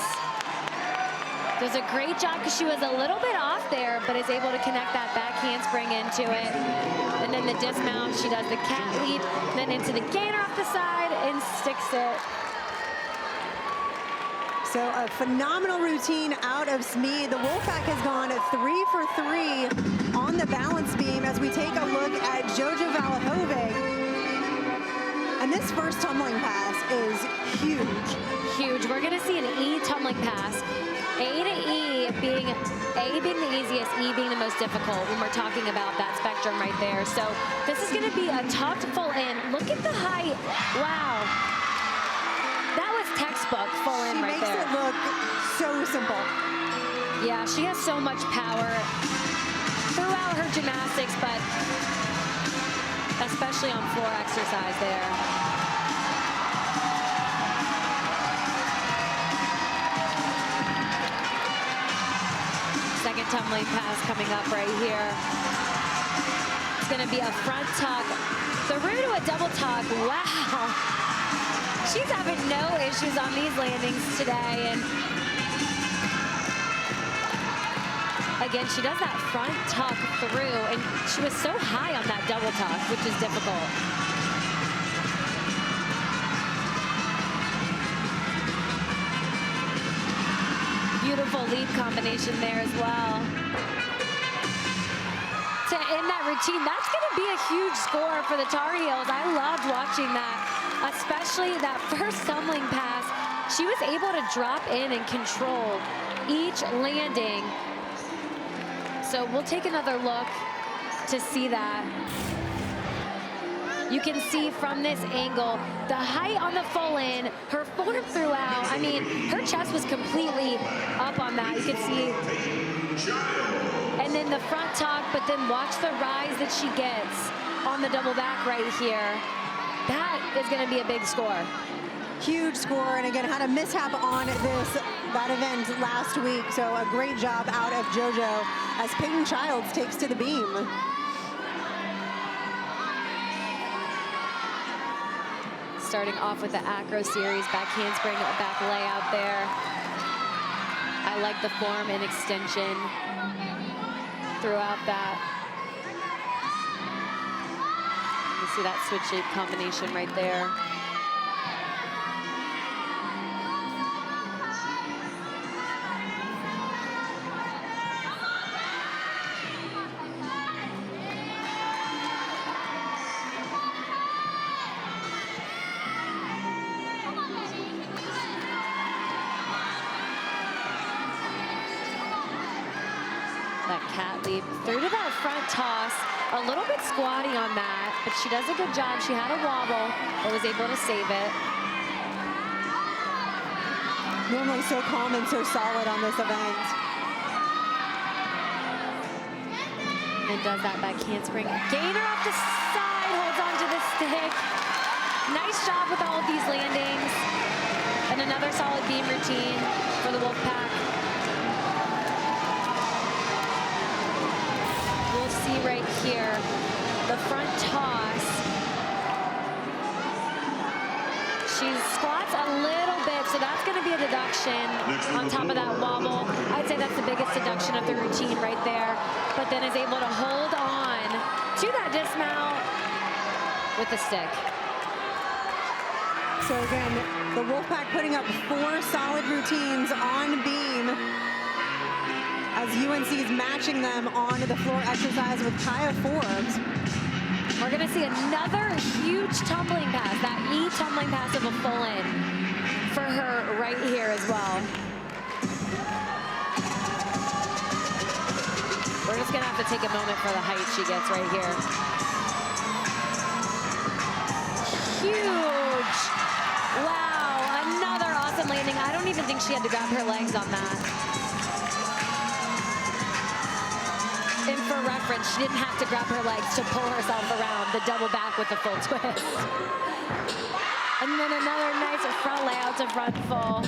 Does a great job because she was a little bit off there, but is able to connect that back handspring into it. And then the dismount, she does the cat leap, then into the gainer off the side and sticks it. So a phenomenal routine out of Smead. The Wolfpack has gone 3 for 3 on the balance beam as we take a look at Jojo Valahovic. And this first tumbling pass is huge. Huge. We're going to see an E tumbling pass. A to E being the easiest, E being the most difficult when we're talking about that spectrum right there. So this is going to be a tough full in. Look at the height. Wow. That was textbook full in right there. She makes it look so simple. Yeah, she has so much power throughout her gymnastics, but especially on floor exercise there. Second tumbling pass coming up right here. It's going to be a front tuck through to a double tuck. Wow. She's having no issues on these landings today. And again, she does that front tuck through, and she was so high on that double tuck, which is difficult. Beautiful leap combination there as well. To end that routine, that's going to be a huge score for the Tar Heels. I loved watching that, especially that first tumbling pass. she was able to drop in and control each landing. So we'll take another look to see that. You can see from this angle, the height on the full in, her form throughout. I mean, her chest was completely up on that. You can see. And then the front tuck, but then watch the rise that she gets on the double back right here. That is gonna be a big score. Huge score, and again, had a mishap on that event last week. So a great job out of JoJo as Peyton Childs takes to the beam. Starting off with the acro series, back handspring, back layout there. I like the form and extension throughout that. You see that switch shape combination right there. That cat leap through to that front toss. A little bit squatty on that, but she does a good job. She had a wobble, but was able to save it. Normally so calm and so solid on this event. And does that back handspring. Gainer off the side, holds on to the stick. Nice job with all of these landings. And another solid beam routine for the Wolfpack. See right here, the front toss. She squats a little bit, so that's going to be a deduction on top of that wobble. I'd say that's the biggest deduction of the routine right there, but then is able to hold on to that dismount with the stick. So again, the Wolfpack putting up 4 solid routines on beam, as UNC is matching them on the floor exercise with Kaya Forbes. We're gonna see another huge tumbling pass, that E tumbling pass of a full in for her right here as well. We're just gonna have to take a moment for the height she gets right here. Huge, wow, another awesome landing. I don't even think she had to grab her legs on that. And for reference, she didn't have to grab her legs to pull herself around the double back with the full twist. And then another nice front layout to front full.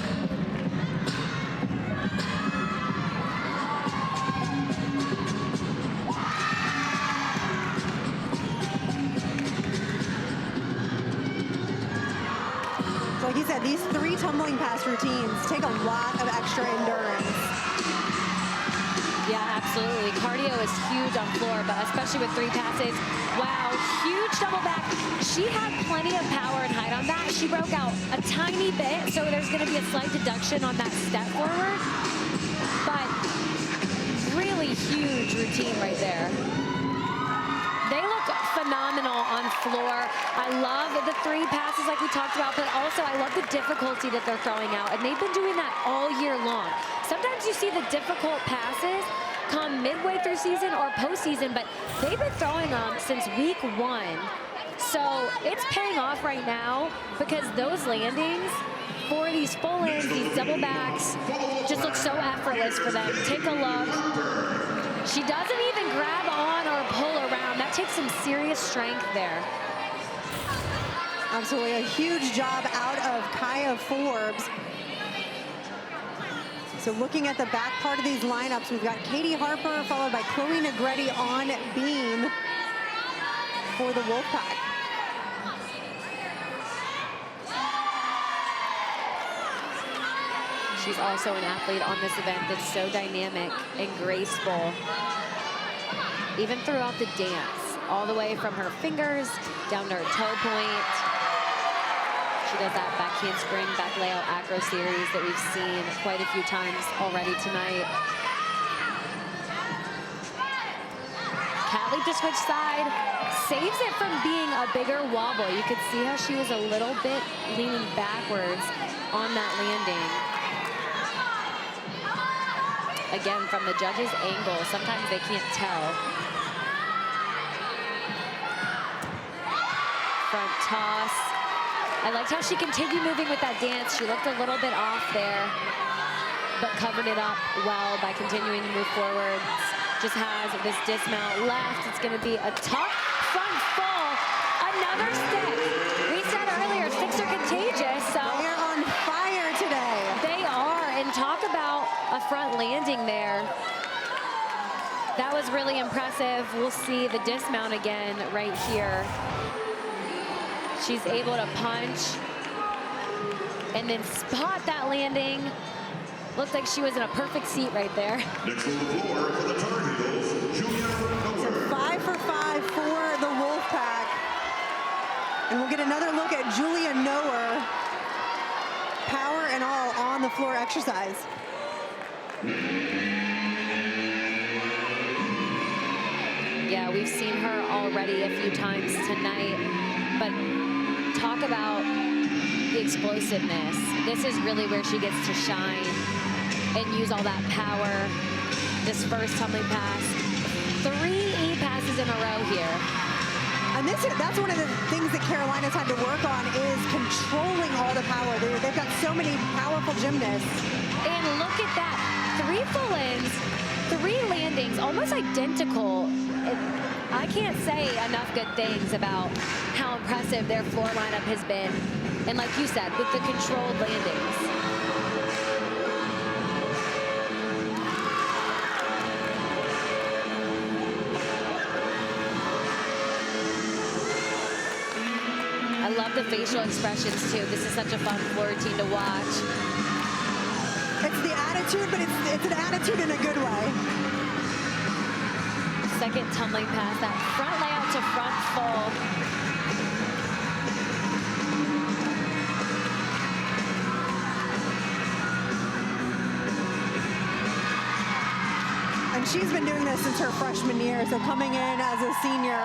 So like you said, these 3 tumbling pass routines take a lot of extra endurance. Yeah, absolutely. Cardio is huge on floor, but especially with 3 passes. Wow, huge double back. She had plenty of power and height on that. She broke out a tiny bit, so there's going to be a slight deduction on that step forward. But really huge routine right there. They look phenomenal on floor. I love the 3 passes like we talked about, but also I love the difficulty that they're throwing out, and they've been doing that all year long. Sometimes you see the difficult passes come midway through season or postseason, but they've been throwing them since week 1. So it's paying off right now because those landings for these full ins, these double backs, just look so effortless for them. Take a look. She doesn't even grab on or pull around. That takes some serious strength there. Absolutely, a huge job out of Kaya Forbes. So looking at the back part of these lineups, we've got Katie Harper followed by Chloe Negretti on beam for the Wolfpack. She's also an athlete on this event that's so dynamic and graceful, even throughout the dance, all the way from her fingers down to her toe point. She does that back handspring, back layout acro series that we've seen quite a few times already tonight. Cat leap to switch side, saves it from being a bigger wobble. You could see how she was a little bit leaning backwards. on that landing. Again, from the judge's angle, sometimes they can't tell. Front toss. I liked how she continued moving with that dance. She looked a little bit off there, but covered it up well by continuing to move forward. Just has this dismount left. It's going to be a tough front full. Another stick. We said earlier, sticks are contagious. So they are on fire today. They are, and talk about a front landing there. That was really impressive. We'll see the dismount again right here. She's able to punch and then spot that landing. Looked like she was in a perfect seat right there. Next on the floor for the Tar Heels, Julia So 5 for 5 for the Wolfpack. And we'll get another look at Julia Noer. Power and all on the floor exercise. Yeah, we've seen her already a few times tonight, but talk about the explosiveness. This is really where she gets to shine and use all that power. This first tumbling pass, 3 E passes in a row here. And that's one of the things that Carolina's had to work on is controlling all the power. They've got so many powerful gymnasts. And look at that, 3 full-ins, 3 landings, almost identical. I can't say enough good things about how impressive their floor lineup has been. And like you said, with the controlled landings. I love the facial expressions too. This is such a fun floor routine to watch. It's the attitude, but it's an attitude in a good way. Second tumbling pass, that front layout to front full. And she's been doing this since her freshman year, so coming in as a senior,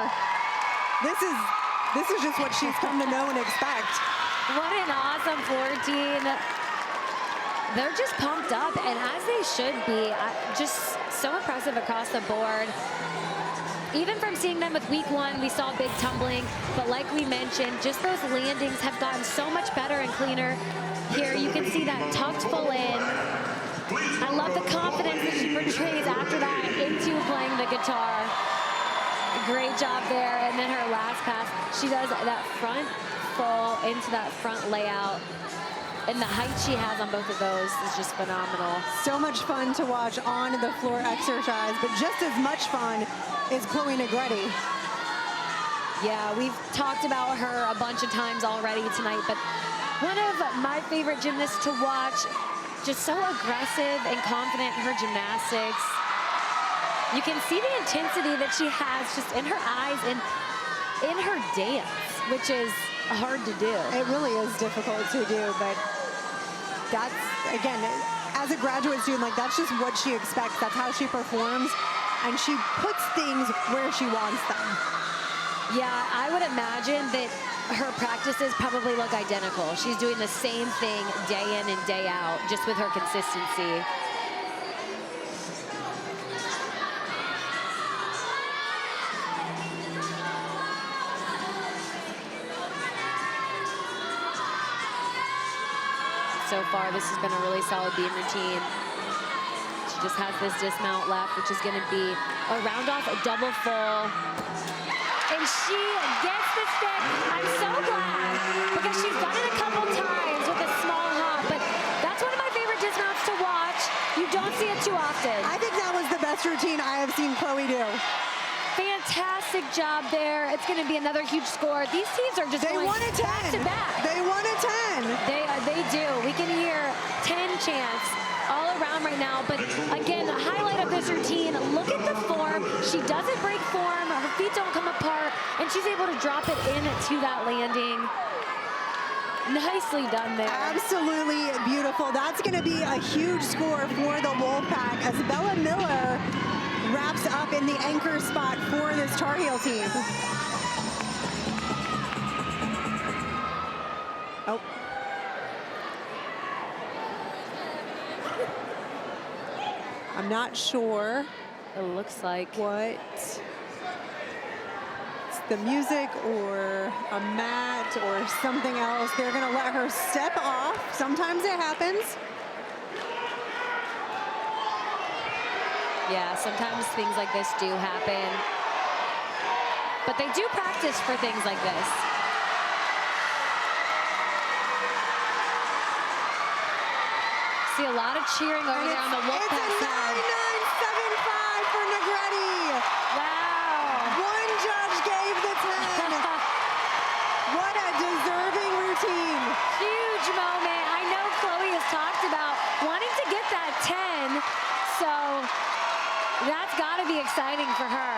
this is just what she's come to know and expect. What an awesome floor routine. They're just pumped up, and as they should be. Just so impressive across the board. Even from seeing them with week 1, we saw big tumbling, but like we mentioned, just those landings have gotten so much better and cleaner. Here you can see that tucked full in. I love the confidence that she portrays after that into playing the guitar. Great job there, and then her last pass, she does that front full into that front layout. And the height she has on both of those is just phenomenal. So much fun to watch on the floor exercise, but just as much fun is Chloe Negretti. Yeah, we've talked about her a bunch of times already tonight, but one of my favorite gymnasts to watch, just so aggressive and confident in her gymnastics. You can see the intensity that she has just in her eyes and in her dance, which is hard to do. It really is difficult to do, but that's, again, as a graduate student, like that's just what she expects. That's how she performs, and she puts things where she wants them. Yeah, I would imagine that her practices probably look identical. She's doing the same thing day in and day out, just with her consistency. So far, this has been a really solid beam routine. She just has this dismount left, which is going to be a round off, a double full. And she gets the stick. I'm so glad, because she's done it a couple times with a small hop, but that's one of my favorite dismounts to watch. You don't see it too often. I think that was the best routine I have seen Chloe do. Fantastic job there. It's going to be another huge score. These teams are just going back to back. They won a 10. They do. We can hear 10 chants all around right now. But again, the highlight of this routine, look at the form. She doesn't break form. Her feet don't come apart. And she's able to drop it into that landing. Nicely done there. Absolutely beautiful. That's going to be a huge score for the Wolfpack as Bella Miller wraps up in the anchor spot for this Tar Heel team. Oh. not sure It looks like. what it's the music or a mat or something else. They're going to let her step off. Sometimes it happens. Yeah, sometimes things like this do happen. But they do practice for things like this. See a lot of cheering over there on the Wolfpack side. It's a 9975 for Negretti. Wow. One judge gave the 10. What a deserving routine. Huge moment. I know Chloe has talked about wanting to get that 10. So that's got to be exciting for her.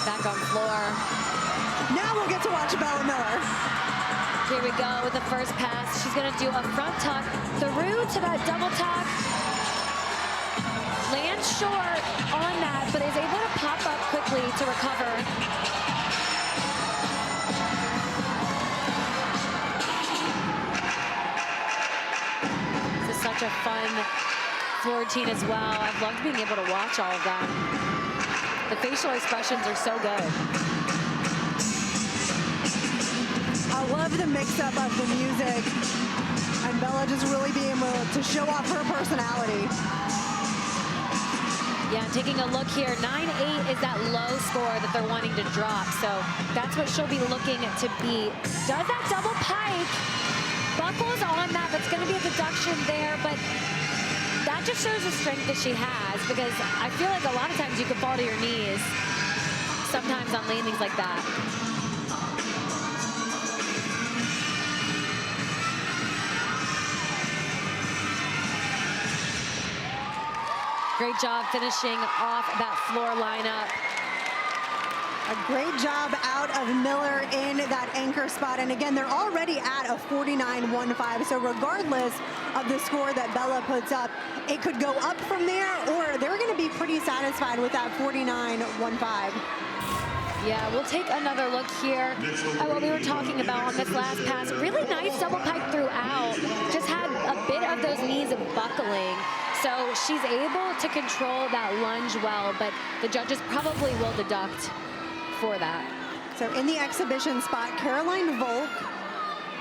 Back on floor. Now we'll get to watch Bella Miller. Here we go with the first pass. She's going to do a front tuck through to that double tuck. Lands short on that, but is able to pop up quickly to recover. This is such a fun floor routine as well. I've loved being able to watch all of them. The facial expressions are so good. I love the mix-up of the music and Bella just really being able to show off her personality. Yeah, taking a look here, 9-8 is that low score that they're wanting to drop. So that's what she'll be looking to beat. Does that double pike. Buckles on that, but it's going to be a deduction there. But that just shows the strength that she has, because I feel like a lot of times you could fall to your knees sometimes on landings like that. Great job finishing off that floor lineup. A great job out of Miller in that anchor spot. And again, they're already at a 49.15. So regardless of the score that Bella puts up, it could go up from there, or they're going to be pretty satisfied with that 49.15. Yeah, we'll take another look here at what we were talking about on this last pass. Really nice double pike throughout. Just had a bit of those knees buckling. So she's able to control that lunge well, but the judges probably will deduct for that. So in the exhibition spot, Caroline Volk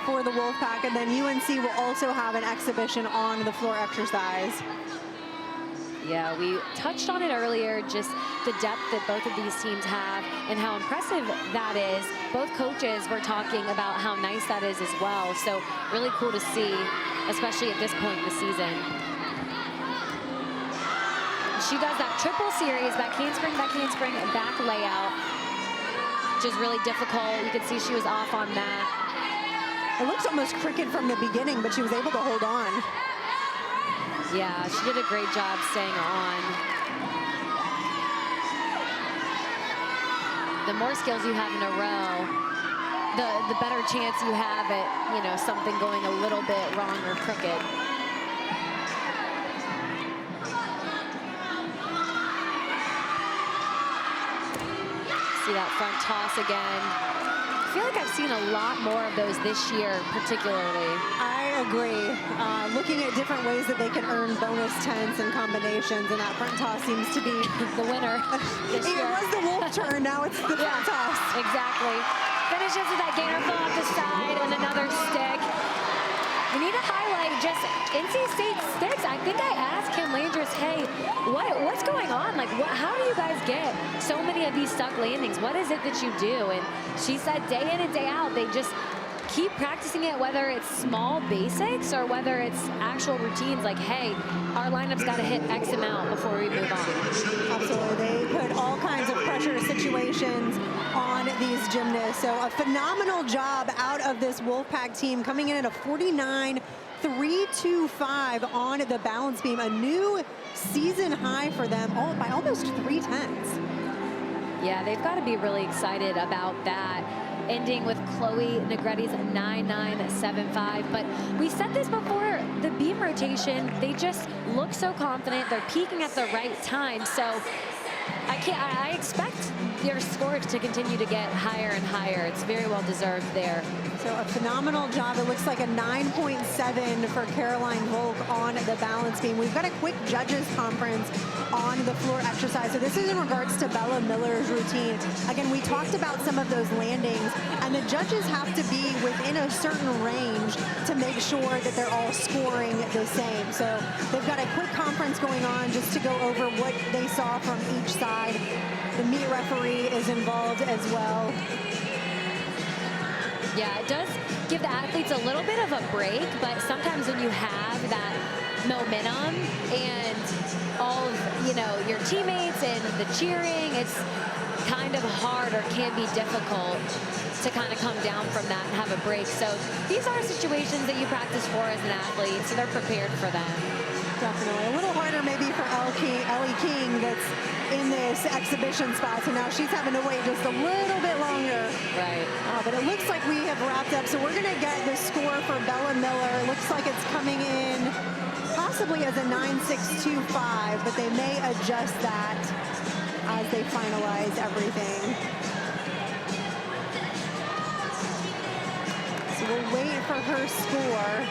for the Wolfpack, and then UNC will also have an exhibition on the floor exercise. Yeah, we touched on it earlier, just the depth that both of these teams have and how impressive that is. Both coaches were talking about how nice that is as well. So really cool to see, especially at this point in the season. She does that triple series, back handspring, back layout, which is really difficult. You could see she was off on that. It looks almost crooked from the beginning, but she was able to hold on. Yeah, she did a great job staying on. The more skills you have in a row, the better chance you have at, you know, something going a little bit wrong or crooked. See that front toss again. I feel like I've seen a lot more of those this year, particularly. I agree. Looking at different ways that they can earn bonus tens and combinations, and that front toss seems to be the winner this year. It was the Wolf turn, now it's the front toss. Exactly. Finishes with that gainer pull off the side and another stick. We need to highlight just NC State sticks. I think I asked Kim Landris, hey, what's going on? Like, how do you guys get so many of these stuck landings? What is it that you do? And she said day in and day out, they just keep practicing it, whether it's small basics or whether it's actual routines like, hey, our lineup's got to hit X amount before we move on. Absolutely. They put all kinds of pressure situations on these gymnasts. So a phenomenal job out of this Wolfpack team, coming in at a 49.325 on the balance beam, a new season high for them, by almost 3 tenths. Yeah, they've got to be really excited about that. Ending with Chloe Negretti's 9.975. But we said this before, the beam rotation, they just look so confident. They're peaking at the right time. So I expect your score to continue to get higher and higher. It's very well deserved there. So a phenomenal job. It looks like a 9.7 for Caroline Volk on the balance beam. We've got a quick judges conference on the floor exercise. So this is in regards to Bella Miller's routine. Again, we talked about some of those landings, and the judges have to be within a certain range to make sure that they're all scoring the same. So they've got a quick conference going on just to go over what they saw from each side. The meet referee is involved as well. Yeah, it does give the athletes a little bit of a break, but sometimes when you have that momentum and all of, your teammates and the cheering, it's kind of hard or can be difficult to kind of come down from that and have a break. So these are situations that you practice for as an athlete, so they're prepared for them. Definitely. A little harder maybe for Ellie King that's in this exhibition spot. So now she's having to wait just a little bit longer. Right. But it looks like we have wrapped up. So we're going to get the score for Bella Miller. It looks like it's coming in possibly as a 9.625, but they may adjust that as they finalize everything. So we'll wait for her score.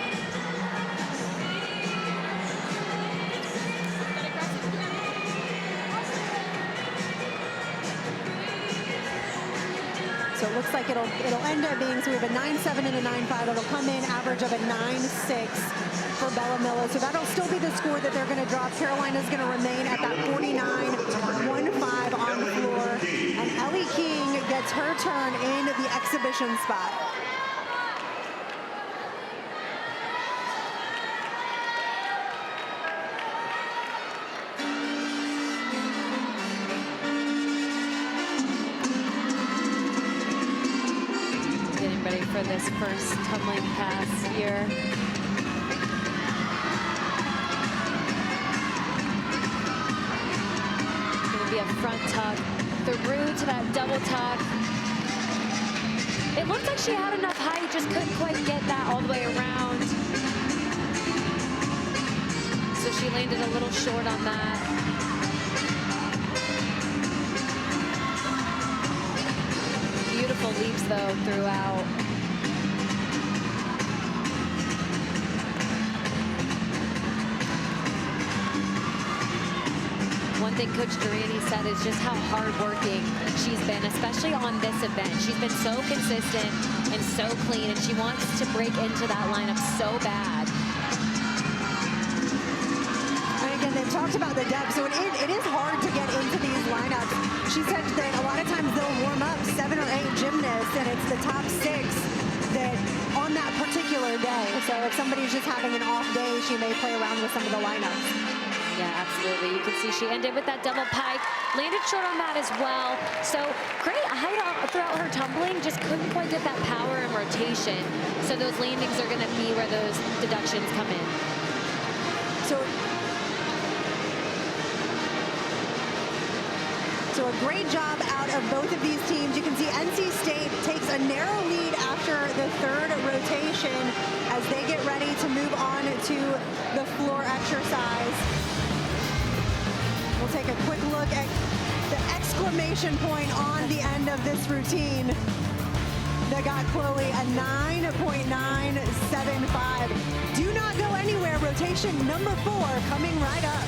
So it looks like it'll end up being, so we have a 9.7 and a 9.5. It'll come in average of a 9.6 for Bella Miller. So that'll still be the score that they're going to drop. Carolina's going to remain at that 49.15 on the floor. And Ellie King gets her turn in the exhibition spot. For this first tumbling pass here. It's going to be a front tuck through to that double tuck. It looked like she had enough height, just couldn't quite get that all the way around. So she landed a little short on that. Beautiful leaps though throughout. One thing Coach Durrani said is just how hardworking she's been, especially on this event. She's been so consistent and so clean, and she wants to break into that lineup so bad. And again, they've talked about the depth, so it is hard to get into these lineups. She said that a lot of times they'll warm up 7 or 8 gymnasts, and it's the top 6 that on that particular day. So if somebody's just having an off day, she may play around with some of the lineups. Yeah, absolutely. You can see she ended with that double pike, landed short on that as well. So great height throughout her tumbling, just couldn't quite get that power and rotation. So those landings are going to be where those deductions come in. So a great job out of both of these teams. You can see NC State takes a narrow lead after the third rotation as they get ready to move on to the floor exercise. We'll take a quick look at the exclamation point on the end of this routine that got Chloe a 9.975. Do not go anywhere. Rotation number 4 coming right up.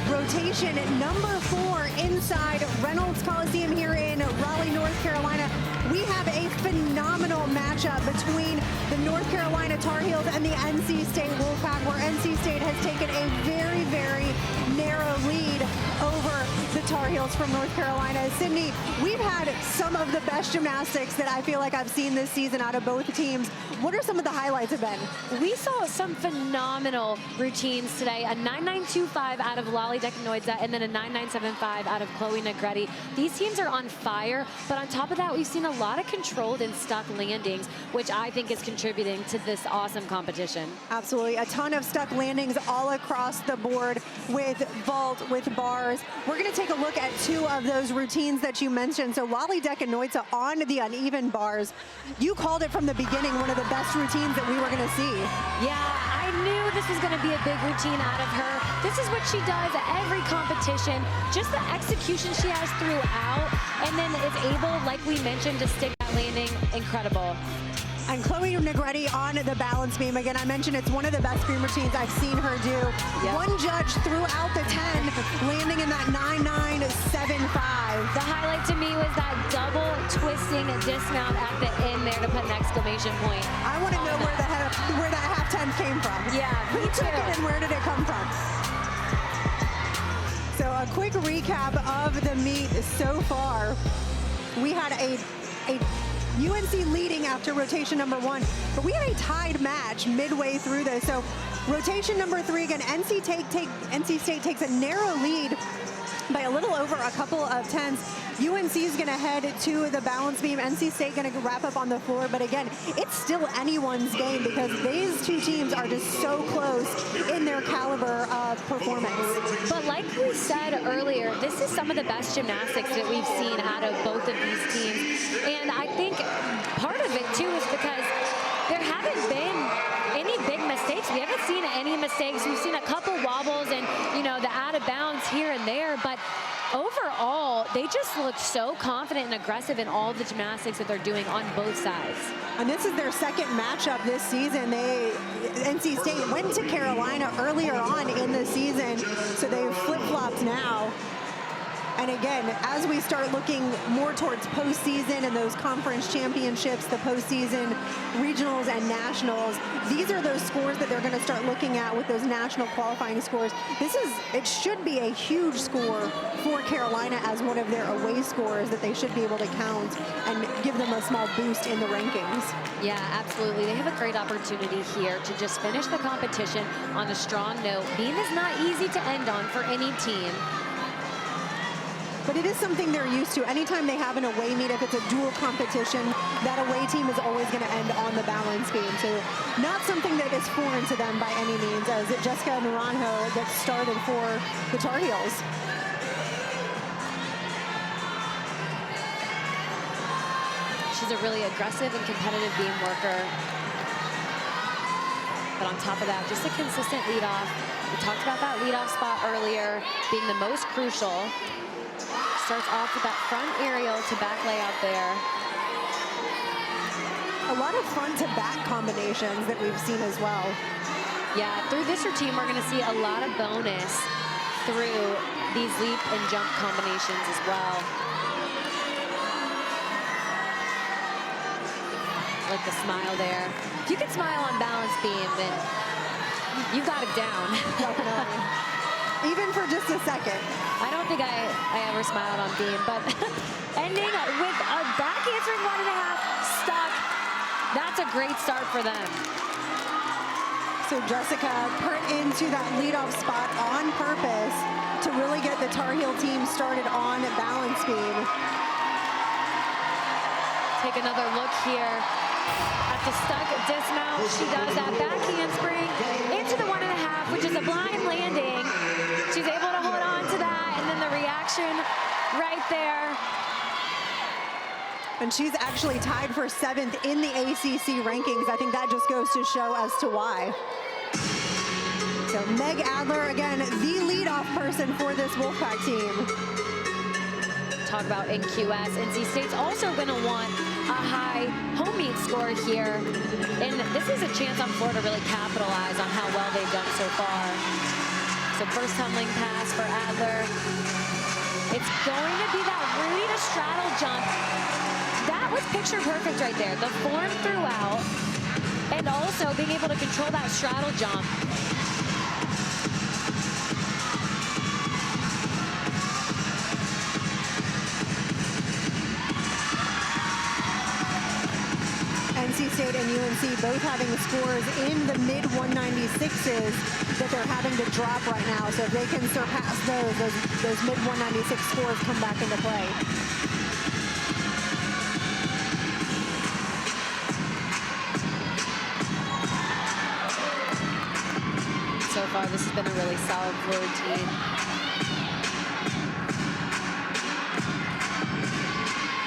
Rotation number 4 inside Reynolds Coliseum here in Raleigh, North Carolina. We have a phenomenal matchup between the North Carolina Tar Heels and the NC State Wolfpack, where NC State has taken a very, very narrow lead over the Tar Heels from North Carolina. Sydney, we've had some of the best gymnastics that I feel like I've seen this season out of both teams. What are some of the highlights have been? We saw some phenomenal routines today. A 9.925 out of Lolly Decanoidza and then a 9.975 out of Chloe Negretti. These teams are on fire, but on top of that, we've seen a lot of controlled and stuck landings, which I think is contributing to this awesome competition. Absolutely. A ton of stuck landings all across the board with vault, with bars. We're going to take a look at 2 of those routines that you mentioned. So Lolly Decanoidza on the uneven bars. You called it from the beginning one of the best routines that we were going to see. Yeah, I I knew this was going to be a big routine out of her. This is what she does at every competition. Just the execution she has throughout, and then is able, like we mentioned, to stick that landing. Incredible. And Chloe Negretti on the balance beam. Again, I mentioned it's one of the best beam routines I've seen her do. Yep. One judge throughout the 10, landing in that 9.975. The highlight to me was that double twisting dismount at the end there to put an exclamation point. I want to know where that half 10 came from. Yeah, Who me took too. it and where did it come from? So a quick recap of the meet so far. We had a UNC leading after rotation number 1, but we had a tied match midway through this. So rotation number 3, again, NC State takes a narrow lead by a little over a couple of tenths. UNC is going to head to the balance beam. NC State going to wrap up on the floor. But again, it's still anyone's game because these two teams are just so close in their caliber of performance. But like we said earlier, this is some of the best gymnastics that we've seen out of both of these teams. And I think part of it too is because there haven't been any big mistakes. We haven't seen any mistakes. We've seen a couple wobbles and, you know, the out of bounds here and there, but overall, they just look so confident and aggressive in all the gymnastics that they're doing on both sides. And this is their second matchup this season. NC State went to Carolina earlier on in the season, so they've flip-flopped now. And again, as we start looking more towards postseason and those conference championships, the postseason regionals and nationals, these are those scores that they're going to start looking at with those national qualifying scores. It should be a huge score for Carolina as one of their away scores that they should be able to count and give them a small boost in the rankings. Yeah, absolutely. They have a great opportunity here to just finish the competition on a strong note. Beam is not easy to end on for any team. But it is something they're used to. Anytime they have an away meet, if it's a dual competition, that away team is always going to end on the balance beam. So not something that is foreign to them by any means, as Jessica Naranjo gets started for the Tar Heels. She's a really aggressive and competitive beam worker. But on top of that, just a consistent leadoff. We talked about that leadoff spot earlier being the most crucial. Starts off with that front aerial to back layout there. A lot of front to back combinations that we've seen as well. Yeah, through this routine, we're going to see a lot of bonus through these leap and jump combinations as well. Like the smile there. If you can smile on balance beam, then you got it down. Definitely. Even for just a second. I don't think I ever smiled on beam, but ending with a back answering 1.5 stuck. That's a great start for them. So Jessica put into that leadoff spot on purpose to really get the Tar Heel team started on balance beam. Take another look here at the stuck dismount. She does that back handspring into the 1.5, which is a blind landing. She's able to hold on to that, and then the reaction right there. And she's actually tied for 7th in the ACC rankings. I think that just goes to show as to why. So Meg Adler, again, the leadoff person for this Wolfpack team. Talk about NQS. NC State's also going to want a high home meet score here. And this is a chance on floor to really capitalize on how well they've done so far. So first tumbling pass for Adler. It's going to be that Rudy to straddle jump. That was picture perfect right there. The form throughout, and also being able to control that straddle jump. NC State and UNC both having scores in the mid 196s that they're having to drop right now. So if they can surpass those mid 196 scores come back into play. So far, this has been a really solid floor routine.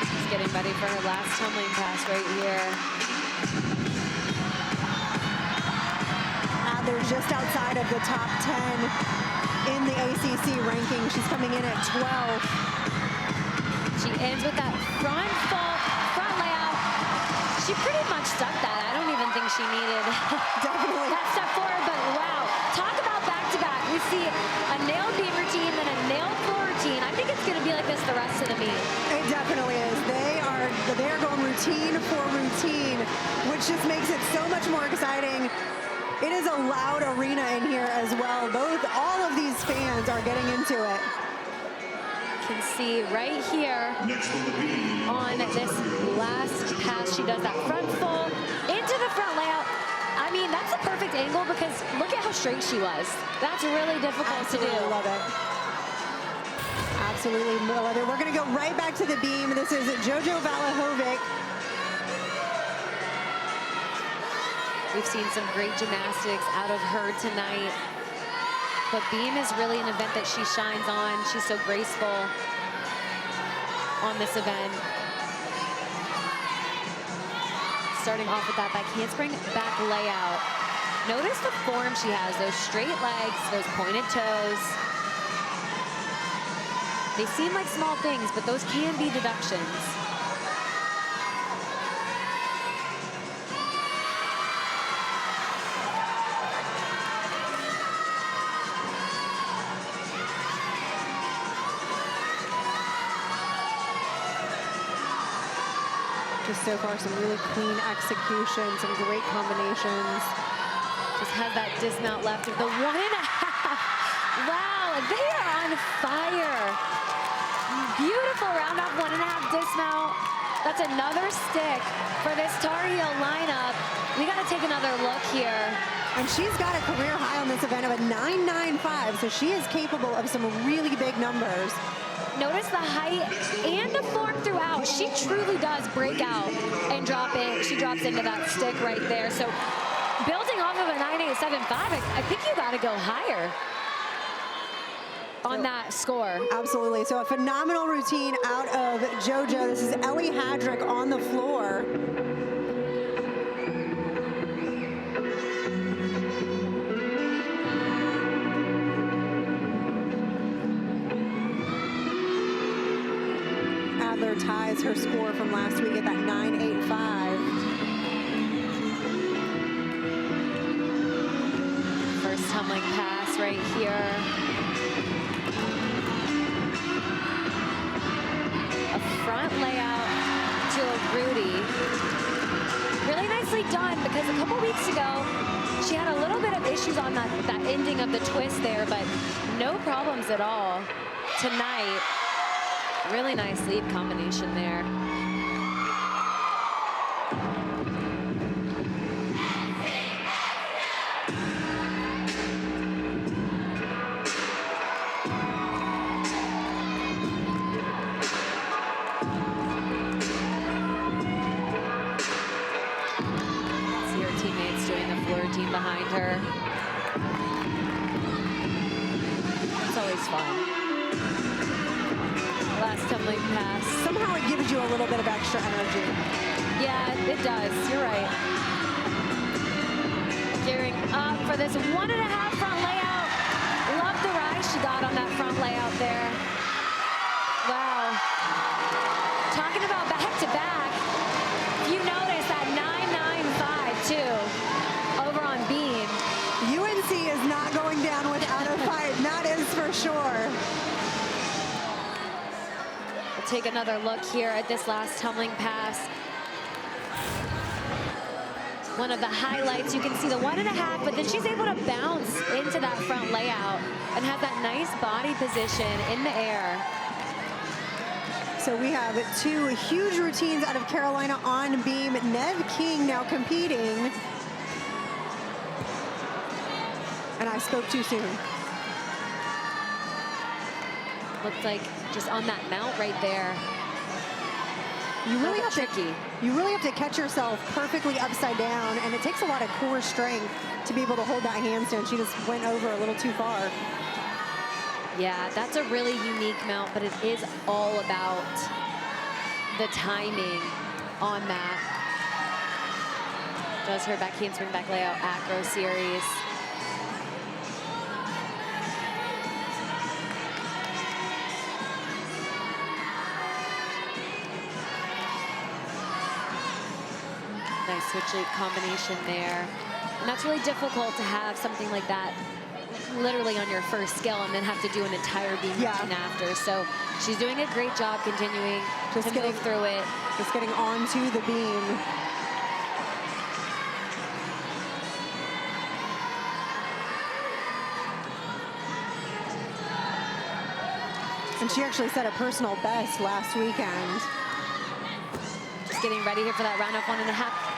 She's getting ready for her last tumbling pass right here. they're just outside of the top 10 in the ACC ranking. She's coming in at 12. She ends with that front layout. She pretty much stuck that. I don't even think she needed Definitely. that step forward, but wow. Talk about back-to-back. We see a nailed beam routine, then a nailed floor routine. I think it's going to be like this the rest of the meet. It definitely is. They're going routine for routine, which just makes it so much more exciting. It is a loud arena in here as well. All of these fans are getting into it. Can see right here on this last pass, she does that front full into the front layout. I mean, that's a perfect angle because look at how straight she was. That's really difficult to do. Love it. Absolutely love it. We're going to go right back to the beam. This is JoJo Valahovic. We've seen some great gymnastics out of her tonight. But beam is really an event that she shines on. She's so graceful on this event. Starting off with that back handspring, back layout. Notice the form she has, those straight legs, those pointed toes. They seem like small things, but those can be deductions. Just so far, some really clean execution, some great combinations. Just has that dismount left of the 1.5. Wow, they are on fire. Beautiful round off 1.5 dismount. That's another stick for this Tar Heel lineup. We got to take another look here. And she's got a career high on this event of a 9.95, so she is capable of some really big numbers. Notice the height and the form throughout. She truly does break out and drop it. She drops into that stick right there. So building off of a 9.875, I think you got to go higher on that score. Absolutely. So a phenomenal routine out of JoJo. This is Ellie Hadrick on the floor. Adler ties her score from last week at that 9.85. First tumbling pass right here. A front layout to a Rudy. Really nicely done because a couple weeks ago, she had a little bit of issues on that ending of the twist there, but no problems at all tonight. Really nice lead combination there. See her teammates doing the floor routine behind her. It's always fun. Last tumbling pass. Somehow it gives you a little bit of extra energy. Yeah, it does. You're right. Gearing up for this 1.5 front layout. Love the rise she got on that front layout there. Wow. Talking about back-to-back, you notice that 9.95 too over on beam. UNC is not going down without a fight. That is for sure. Take another look here at this last tumbling pass. One of the highlights, you can see the 1.5, but then she's able to bounce into that front layout and have that nice body position in the air. So we have two huge routines out of Carolina on beam. Nev King now competing. And I spoke too soon. Looked like just on that mount right there. You really have tricky. You really have to catch yourself perfectly upside down, and it takes a lot of core strength to be able to hold that handstand. She just went over a little too far. Yeah, that's a really unique mount, but it is all about the timing on that. Does her back handspring, back layout, acro series. switch leg combination there. And that's really difficult to have something like that literally on your first skill and then have to do an entire beam routine after. So she's doing a great job continuing to move through it. Just getting onto the beam. And she actually set a personal best last weekend. Just getting ready here for that round of 1.5.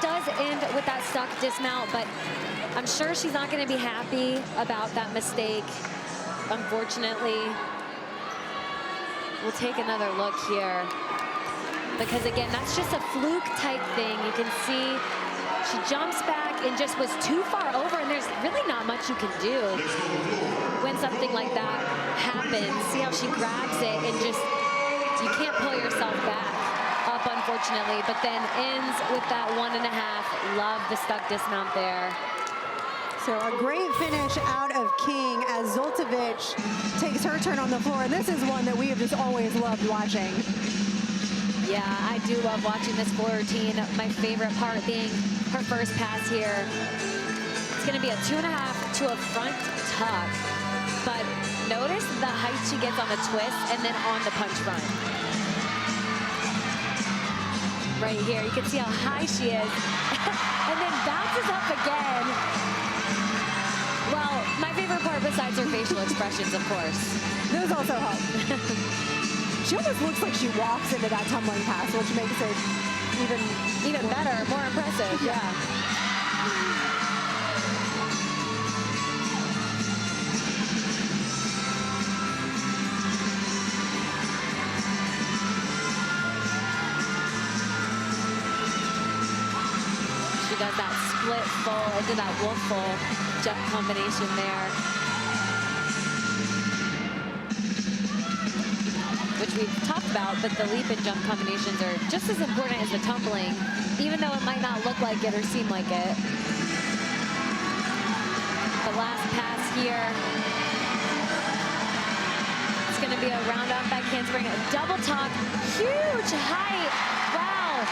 Does end with that stuck dismount, but I'm sure she's not going to be happy about that mistake, unfortunately. We'll take another look here. Because again, that's just a fluke type thing. You can see she jumps back and just was too far over, and there's really not much you can do when something like that happens. See how she grabs it and just, you can't pull yourself back up, unfortunately, but then ends with that 1.5. Love the stuck dismount there. So a great finish out of King as Zoltovich takes her turn on the floor. And this is one that we have just always loved watching. Yeah, I do love watching this floor routine. My favorite part being her first pass here. It's going to be a 2.5 to a front tuck. But notice the height she gets on the twist and then on the punch front. Right here, you can see how high she is. And then bounces up again. Well, my favorite part besides her facial expressions, of course. Those also help. She almost looks like she walks into that tumbling pass, which makes it even better, more impressive. Yeah. She does that split full into that wolf full jump combination there, which we've talked about, but the leap and jump combinations are just as important as the tumbling, even though it might not look like it or seem like it. The last pass here. It's going to be a round off back handspring, a double tuck, huge height. Wow,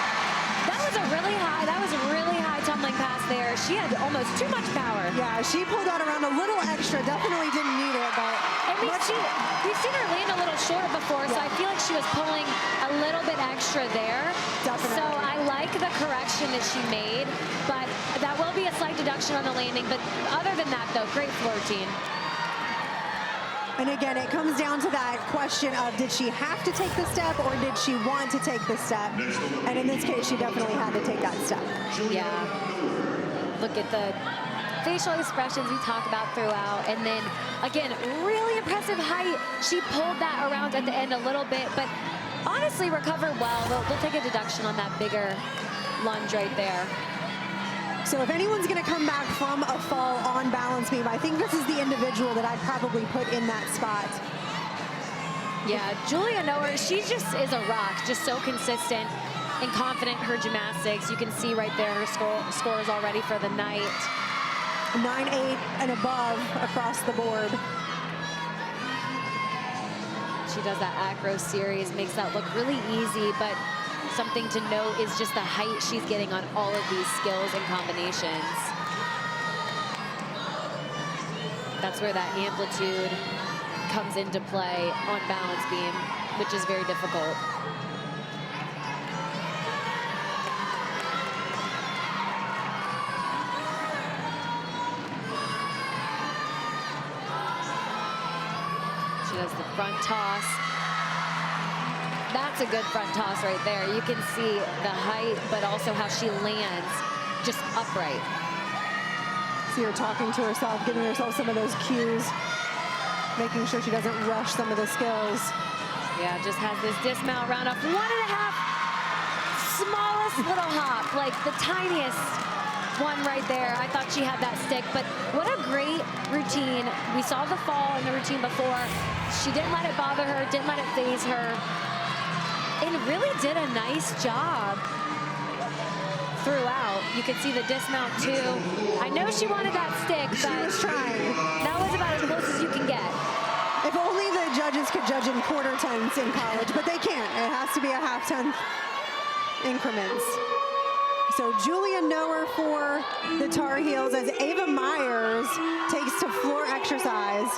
that was a really high tumbling pass there. She had almost too much power. Yeah, she pulled out around a little extra, definitely didn't need it, but we've seen her land a little short before, so I feel like she was pulling a little bit extra there. Definitely. So I like the correction that she made, but that will be a slight deduction on the landing. But other than that, though, great floor routine. And again, it comes down to that question of, did she have to take the step or did she want to take the step? And in this case, she definitely had to take that step. Yeah. Look at the facial expressions we talk about throughout. And then, again, really impressive height. She pulled that around at the end a little bit, but honestly recovered well. They'll take a deduction on that bigger lunge right there. So if anyone's going to come back from a fall on balance beam, I think this is the individual that I'd probably put in that spot. Yeah, Julia Noer, she just is a rock, just so consistent and confident in her gymnastics. You can see right there her scores already for the night. 9-8 and above across the board. She does that acro series, makes that look really easy, but something to note is just the height she's getting on all of these skills and combinations. That's where that amplitude comes into play on balance beam, which is very difficult. She does the front toss. That's a good front toss right there. You can see the height, but also how she lands just upright. See her talking to herself, giving herself some of those cues, making sure she doesn't rush some of the skills. Yeah, just has this dismount round off. 1.5, smallest little hop, like the tiniest one right there. I thought she had that stick, but what a great routine. We saw the fall in the routine before. She didn't let it bother her, didn't let it faze her. And really did a nice job throughout. You can see the dismount too. I know she wanted that stick, but she was trying. That was about as close as you can get. If only the judges could judge in quarter tenths in college, but they can't. It has to be a half-tenth increments. So Julia Noer for the Tar Heels as Ava Myers takes to floor exercise.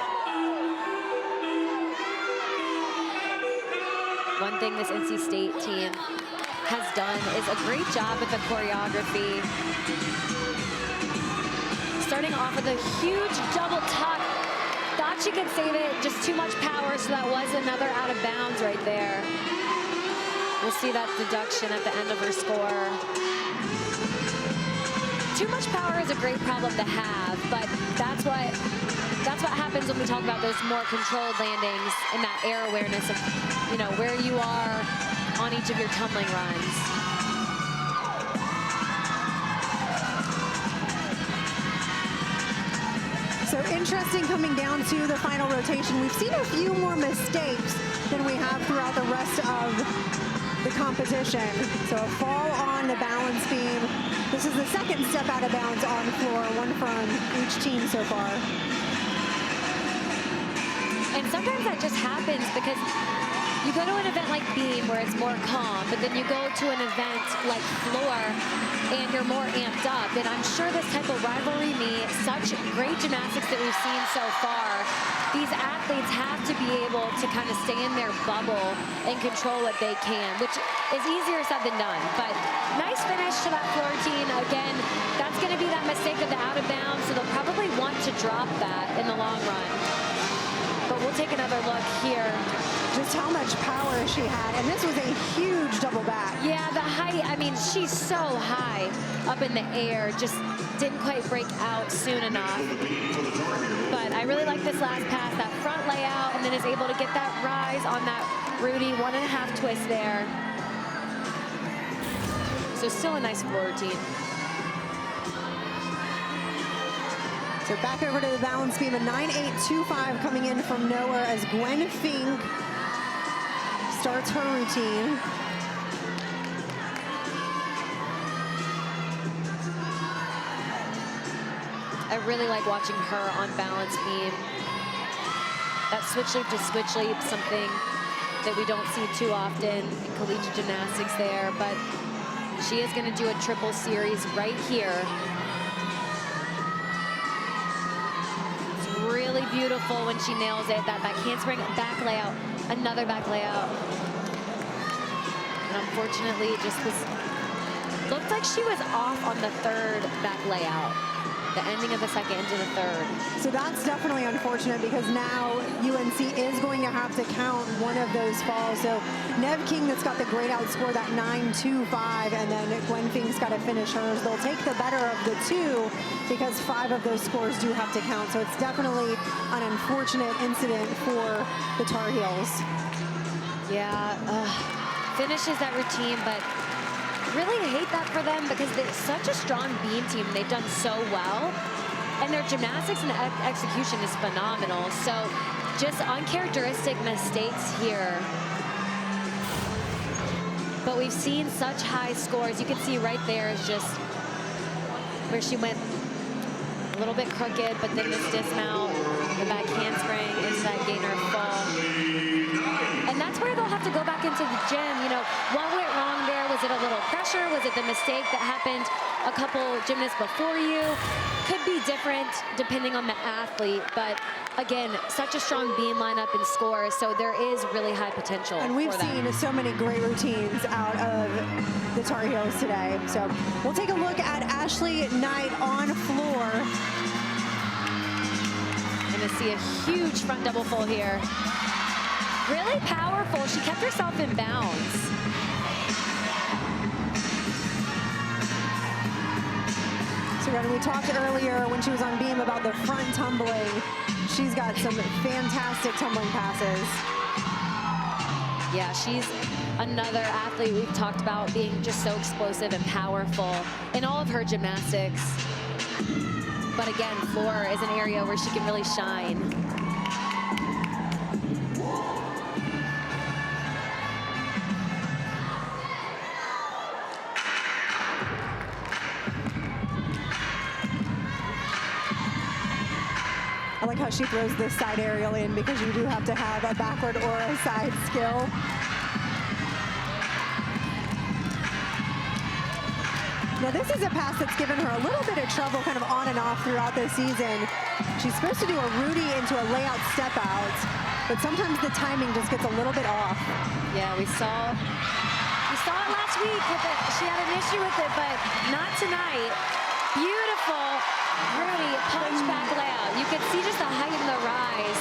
One thing this NC State team has done is a great job with the choreography. Starting off with a huge double tuck. Thought she could save it, just too much power, so that was another out of bounds right there. We'll see that deduction at the end of her score. Too much power is a great problem to have, but that's what happens when we talk about those more controlled landings and that air awareness of, you know, where you are on each of your tumbling runs. So interesting coming down to the final rotation. We've seen a few more mistakes than we have throughout the rest of the competition. So a fall on the balance beam. This is the second step out of bounds on the floor, one from each team so far. And sometimes that just happens because you go to an event like beam where it's more calm, but then you go to an event like floor and you're more amped up. And I'm sure this type of rivalry meet, such great gymnastics that we've seen so far, these athletes have to be able to kind of stay in their bubble and control what they can, which is easier said than done. But nice finish to that floor team. Again, that's going to be that mistake of the out of bounds, so they'll probably want to drop that in the long run. But we'll take another look here. Just how much power she had, and this was a huge double back. Yeah, the height, I mean, she's so high up in the air, just didn't quite break out soon enough. But I really like this last pass, that front layout, and then is able to get that rise on that Rudy 1.5 twist there. So still a nice floor routine. So back over to the balance beam, a 9.825 coming in from Noah as Gwen Fink starts her routine. I really like watching her on balance beam. That switch leap to switch leap, something that we don't see too often in collegiate gymnastics there, but she is going to do a triple series right here. Really beautiful when she nails it. That handspring back layout, another back layout. And unfortunately, it just looked like she was off on the third back layout. The ending of the second into the third. So that's definitely unfortunate because now UNC is going to have to count one of those falls. So Nev King, that's got the grade out score, that 9.25, and then Gwen Fink's got to finish hers. They'll take the better of the two because 5 of those scores do have to count. So it's definitely an unfortunate incident for the Tar Heels. Yeah, finishes that routine, but really hate that for them because they're such a strong beam team. They've done so well, and their gymnastics and execution is phenomenal. So just uncharacteristic mistakes here. But we've seen such high scores. You can see right there is just where she went a little bit crooked, but then this dismount, the back handspring into that gainer fall. And that's where they'll have to go back into the gym. You know, what went wrong there? Was it a little pressure? Was it the mistake that happened a couple gymnasts before you? Could be different depending on the athlete, but again, such a strong beam lineup and scores, so there is really high potential. And we've seen so many great routines out of the Tar Heels today. So we'll take a look at Ashley Knight on floor. Gonna see a huge front double full here. Really powerful. She kept herself in bounds. So we talked earlier when she was on beam about the front tumbling. She's got some fantastic tumbling passes. Yeah, she's another athlete we've talked about being just so explosive and powerful in all of her gymnastics. But again, floor is an area where she can really shine. I like how she throws this side aerial in because you do have to have a backward or a side skill. Now this is a pass that's given her a little bit of trouble kind of on and off throughout the season. She's supposed to do a Rudy into a layout step out, but sometimes the timing just gets a little bit off. Yeah, we saw it last week with it. She had an issue with it, but not tonight. Beautiful Rudy punch back layout. You could see just the height and the rise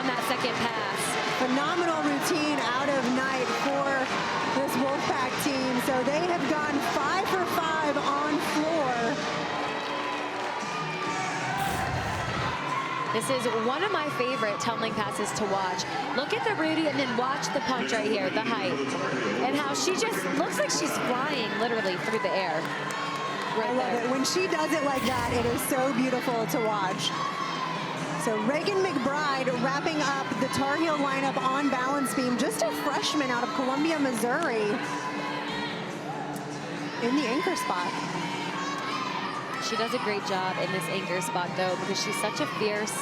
on that second pass. Phenomenal routine out of night for this Wolfpack team. So they have gone 5 for 5 on floor. This is one of my favorite tumbling passes to watch. Look at the Rudy and then watch the punch right here, the height. And how she just looks like she's flying literally through the air. Right I love there. it. When she does it like that, it is so beautiful to watch. So Reagan McBride wrapping up the Tar Heel lineup on balance beam, just a freshman out of Columbia, Missouri, in the anchor spot. She does a great job in this anchor spot, though, because she's such a fierce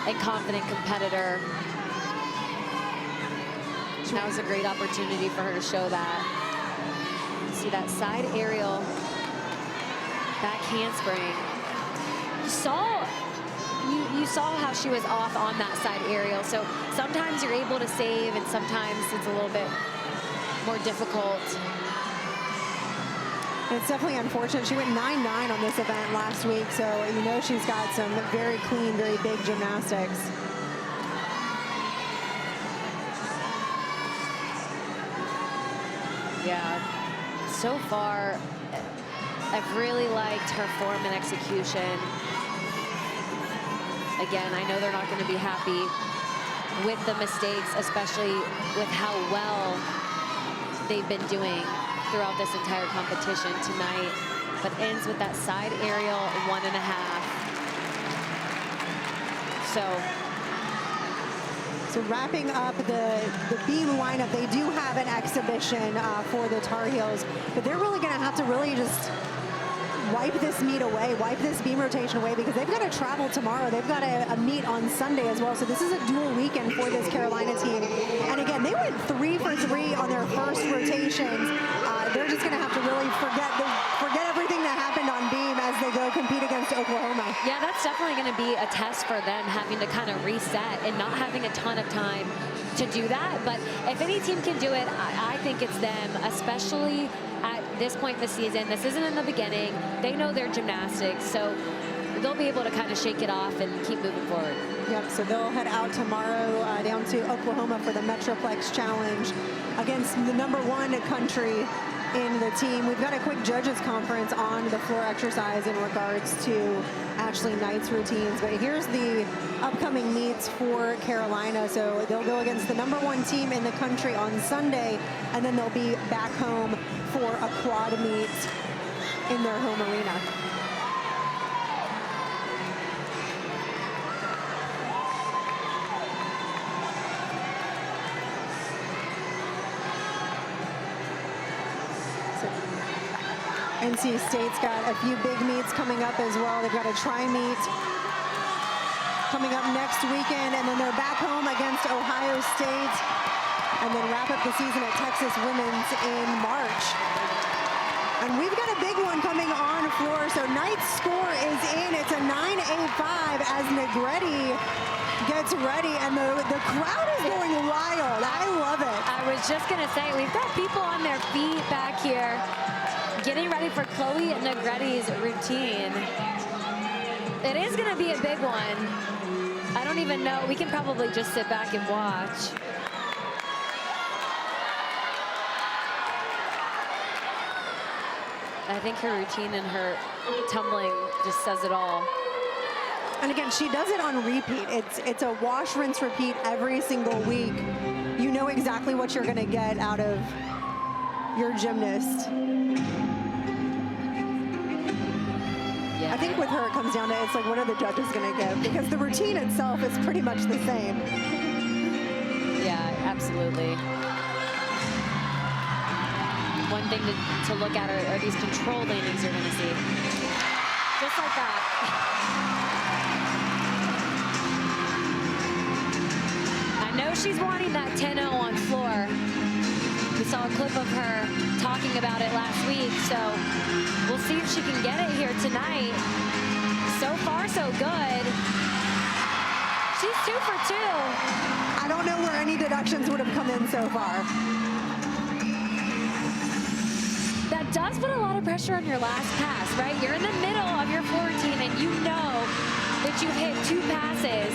and confident competitor. That was a great opportunity for her to show that. See that side aerial back handspring. You saw how she was off on that side aerial. So sometimes you're able to save, and sometimes it's a little bit more difficult. It's definitely unfortunate. She went 9-9 on this event last week, so you know she's got some very clean, very big gymnastics. Yeah, so far, I've really liked her form and execution. Again, I know they're not going to be happy with the mistakes, especially with how well they've been doing throughout this entire competition tonight, but ends with that side aerial 1.5. So wrapping up the beam lineup, they do have an exhibition for the Tar Heels, but they're really going to have to really just wipe this meet away, wipe this beam rotation away, because they've got to travel tomorrow. They've got a meet on Sunday as well. So this is a dual weekend for this Carolina team. And again, they went 3 for 3 on their first rotations. They're just going to have to really forget everything that happened on beam as they go compete against Oklahoma. Yeah, that's definitely going to be a test for them, having to kind of reset and not having a ton of time to do that. But if any team can do it, I think it's them, especially at this point in the season. This isn't in the beginning. They know their gymnastics, so they'll be able to kind of shake it off and keep moving forward. Yep, so they'll head out tomorrow down to Oklahoma for the Metroplex Challenge against the #1 country in the team. We've got a quick judges conference on the floor exercise in regards to Ashley Knight's routines, but here's the upcoming meets for Carolina. So they'll go against the #1 team in the country on Sunday, and then they'll be back home for a quad meet in their home arena. NC State's got a few big meets coming up as well. They've got a tri-meet coming up next weekend, and then they're back home against Ohio State, and then wrap up the season at Texas Women's in March. And we've got a big one coming on floor. So Knight's score is in. It's a 9.85 as Negretti gets ready, and the crowd is going wild. I love it. I was just going to say, we've got people on their feet back here getting ready for Chloe Negretti's routine. It is going to be a big one. I don't even know. We can probably just sit back and watch. I think her routine and her tumbling just says it all. And again, she does it on repeat. It's a wash, rinse, repeat every single week. You know exactly what you're going to get out of your gymnast. Yeah. I think with her, it comes down to, it's like, what are the judges going to give? Because the routine itself is pretty much the same. Yeah, absolutely. One thing to look at are these control landings you're going to see. Just like that. I know she's wanting that 10-0 on floor. saw a clip of her talking about it last week, so we'll see if she can get it here tonight. So far, so good. She's 2 for 2. I don't know where any deductions would have come in so far. That does put a lot of pressure on your last pass, right? You're in the middle of your floor routine and you know that you've hit 2 passes.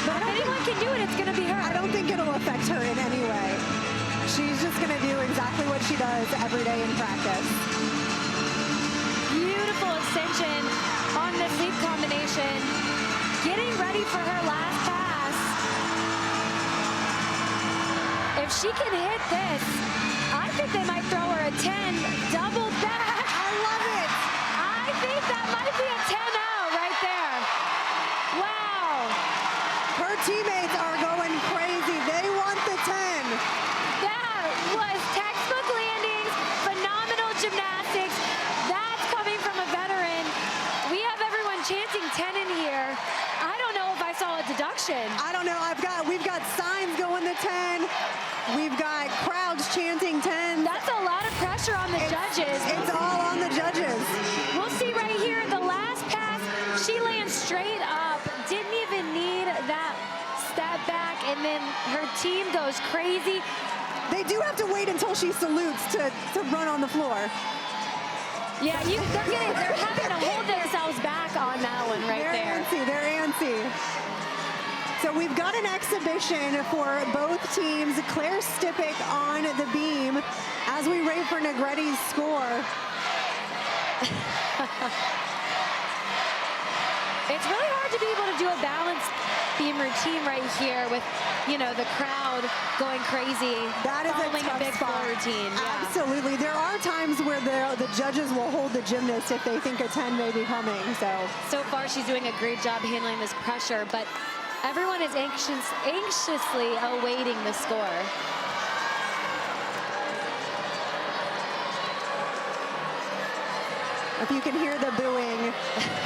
But if anyone can do it, it's going to be her. I don't think it'll affect her in any way. She's just going to do exactly what she does every day in practice. Beautiful extension on this leap combination. Getting ready for her last pass. If she can hit this, I think they might throw her a 10 double back. I love it. I think that might be a 10-0 right there. Wow. Her teammates are going crazy. They want the 10. That was textbook landings, phenomenal gymnastics. That's coming from a veteran. We have everyone chanting 10 in here. I don't know if I saw a deduction. I don't know. We've got signs going to 10. We've got crowds chanting 10. That's a lot of pressure on the judges. It's all on the judges. We'll see right here, the last pass, she lands straight up, didn't even need that step back, and then her team goes crazy. They do have to wait until she salutes to run on the floor. Yeah, they're having to hold themselves back on that one right there. They're antsy. So we've got an exhibition for both teams. Claire Stipik on the beam as we wait for Negretti's score. It's really hard to be able to do a balanced beam routine right here with, you know, the crowd going crazy. That is following a big tough floor spot. routine. Yeah. Absolutely. There are times where the judges will hold the gymnast if they think a 10 may be coming. So far, she's doing a great job handling this pressure, but everyone is anxiously awaiting the score. If you can hear the booing,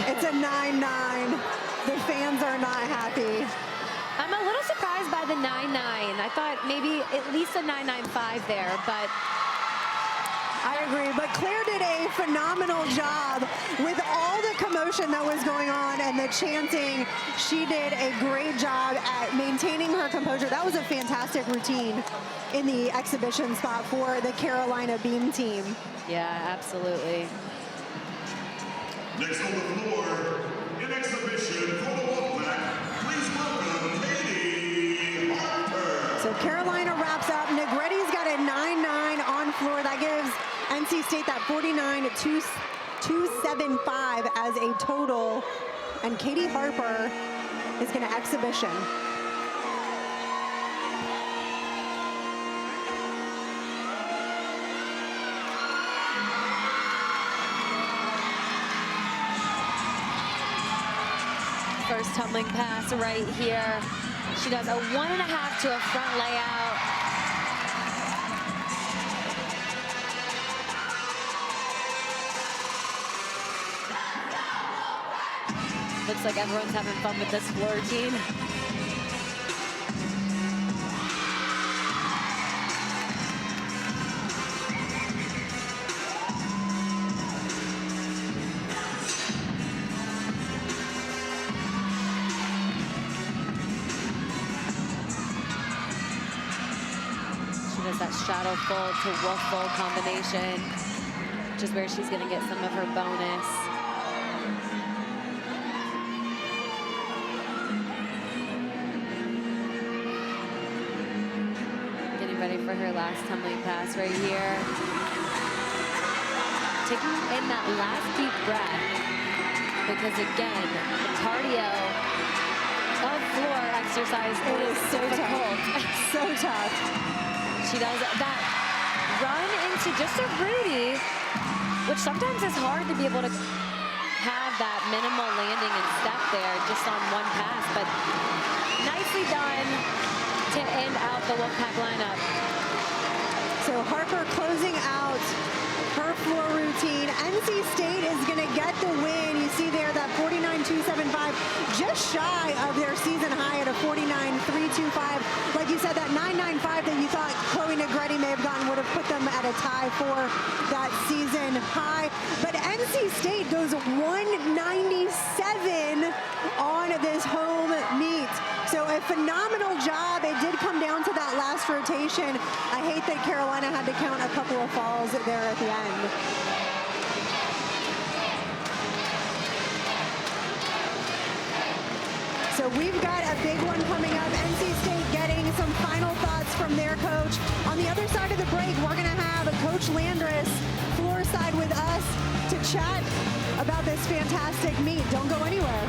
it's a 9-9. The fans are not happy. I'm a little surprised by the 9-9. I thought maybe at least a 9.95 there, but I agree, but Claire did a phenomenal job with all the commotion that was going on and the chanting. She did a great job at maintaining her composure. That was a fantastic routine in the exhibition spot for the Carolina Beam team. yeah, absolutely. Next on the floor, in exhibition for the Wolfpack, please welcome Katie Harper. So Carolina wraps up. Negretti's got a 9-9 on floor. That gives NC State that 49-275 as a total. And Katie Harper is going to exhibition. First tumbling pass right here. She does a 1.5 to a front layout. Looks like everyone's having fun with this floor routine. That straddle full to wolf full combination, which is where she's going to get some of her bonus. Getting ready for her last tumbling pass right here. Taking in that last deep breath, because again, the cardio of floor exercise is so difficult. So tough. She does that run into just a Rudy, which sometimes is hard to be able to have that minimal landing and step there just on one pass, but nicely done to end out the Wolfpack lineup. So Harper closing out her floor routine. NC State is going to get the win. You see there that 49-275, just shy of their season high at a 49-325. Like you said, that 9.95 that you thought Chloe Negretti may have gotten would have to tie for that season high. But NC State goes 197 on this home meet. So a phenomenal job. It did come down to that last rotation. I hate that Carolina had to count a couple of falls there at the end. So we've got a big one coming up. NC State getting some final thoughts from their coach. On the other side of the break, we're going to have Coach Landris floor side with us to chat about this fantastic meet. Don't go anywhere.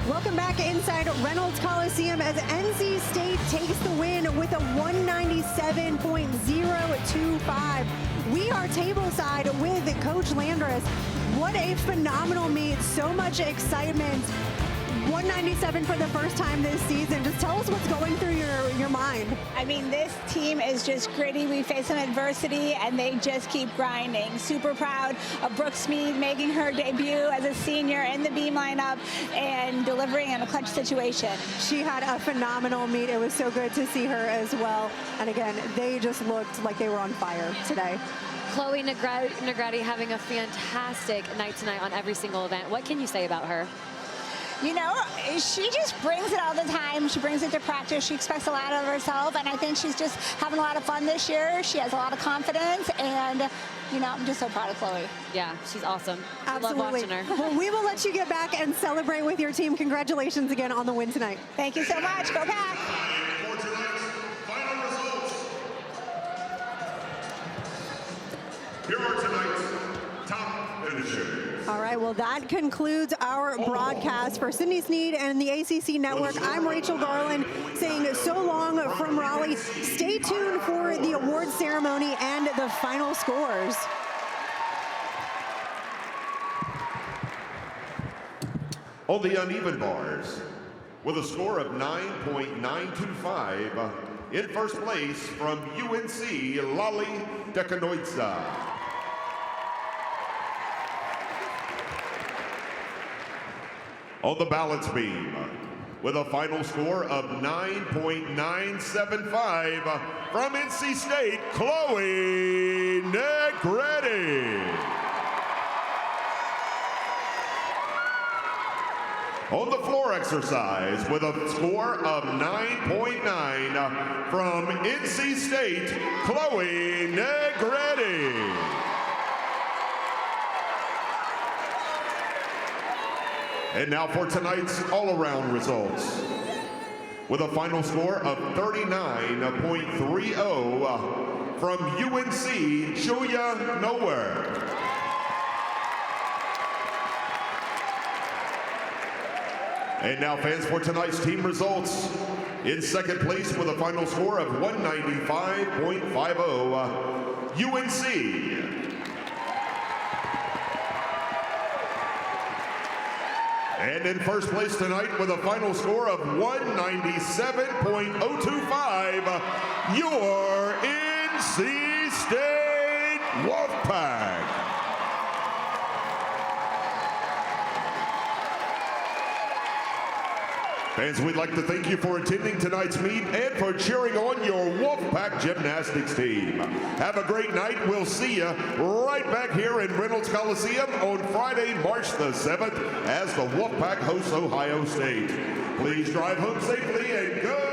Welcome back inside Reynolds Coliseum as NC State takes the win with a 197.025. We are tableside with Coach Landris. What a phenomenal meet. So much excitement. 197 for the first time this season. Just tell us what's going through your mind. I mean, this team is just gritty. We face some adversity, and they just keep grinding. Super proud of Brooke Smead making her debut as a senior in the beam lineup and delivering in a clutch situation. She had a phenomenal meet. It was so good to see her as well. And again, they just looked like they were on fire today. Chloe Negrete having a fantastic night tonight on every single event. What can you say about her? You know, she just brings it all the time. She brings it to practice. She expects a lot of herself, and I think she's just having a lot of fun this year. She has a lot of confidence, and, you know, I'm just so proud of Chloe. Yeah, she's awesome. Absolutely. I love watching her. Well, we will let you get back and celebrate with your team. Congratulations again on the win tonight. Thank you so much. Go Pack. For tonight's final results. Here are tonight's top finishers. All right, well, that concludes our broadcast for Sydney Sneed and the ACC Network. I'm Rachel Garland saying so long from Raleigh. Stay tuned for the award ceremony and the final scores. On the uneven bars, with a score of 9.925, in first place from UNC, Lali Dekanoitsa. On the balance beam, with a final score of 9.975 from NC State, Chloe Negrete. On the floor exercise, with a score of 9.9 from NC State, Chloe Negrete. And now for tonight's all-around results. With a final score of 39.30 from UNC, Julia Nowhere. And now fans, for tonight's team results. In second place with a final score of 195.50, UNC. And in first place tonight with a final score of 197.025, your NC State Wolfpack. Fans, we'd like to thank you for attending tonight's meet and for cheering on your Wolfpack gymnastics team. Have a great night. We'll see you right back here in Reynolds Coliseum on Friday, March the 7th as the Wolfpack hosts Ohio State. Please drive home safely and go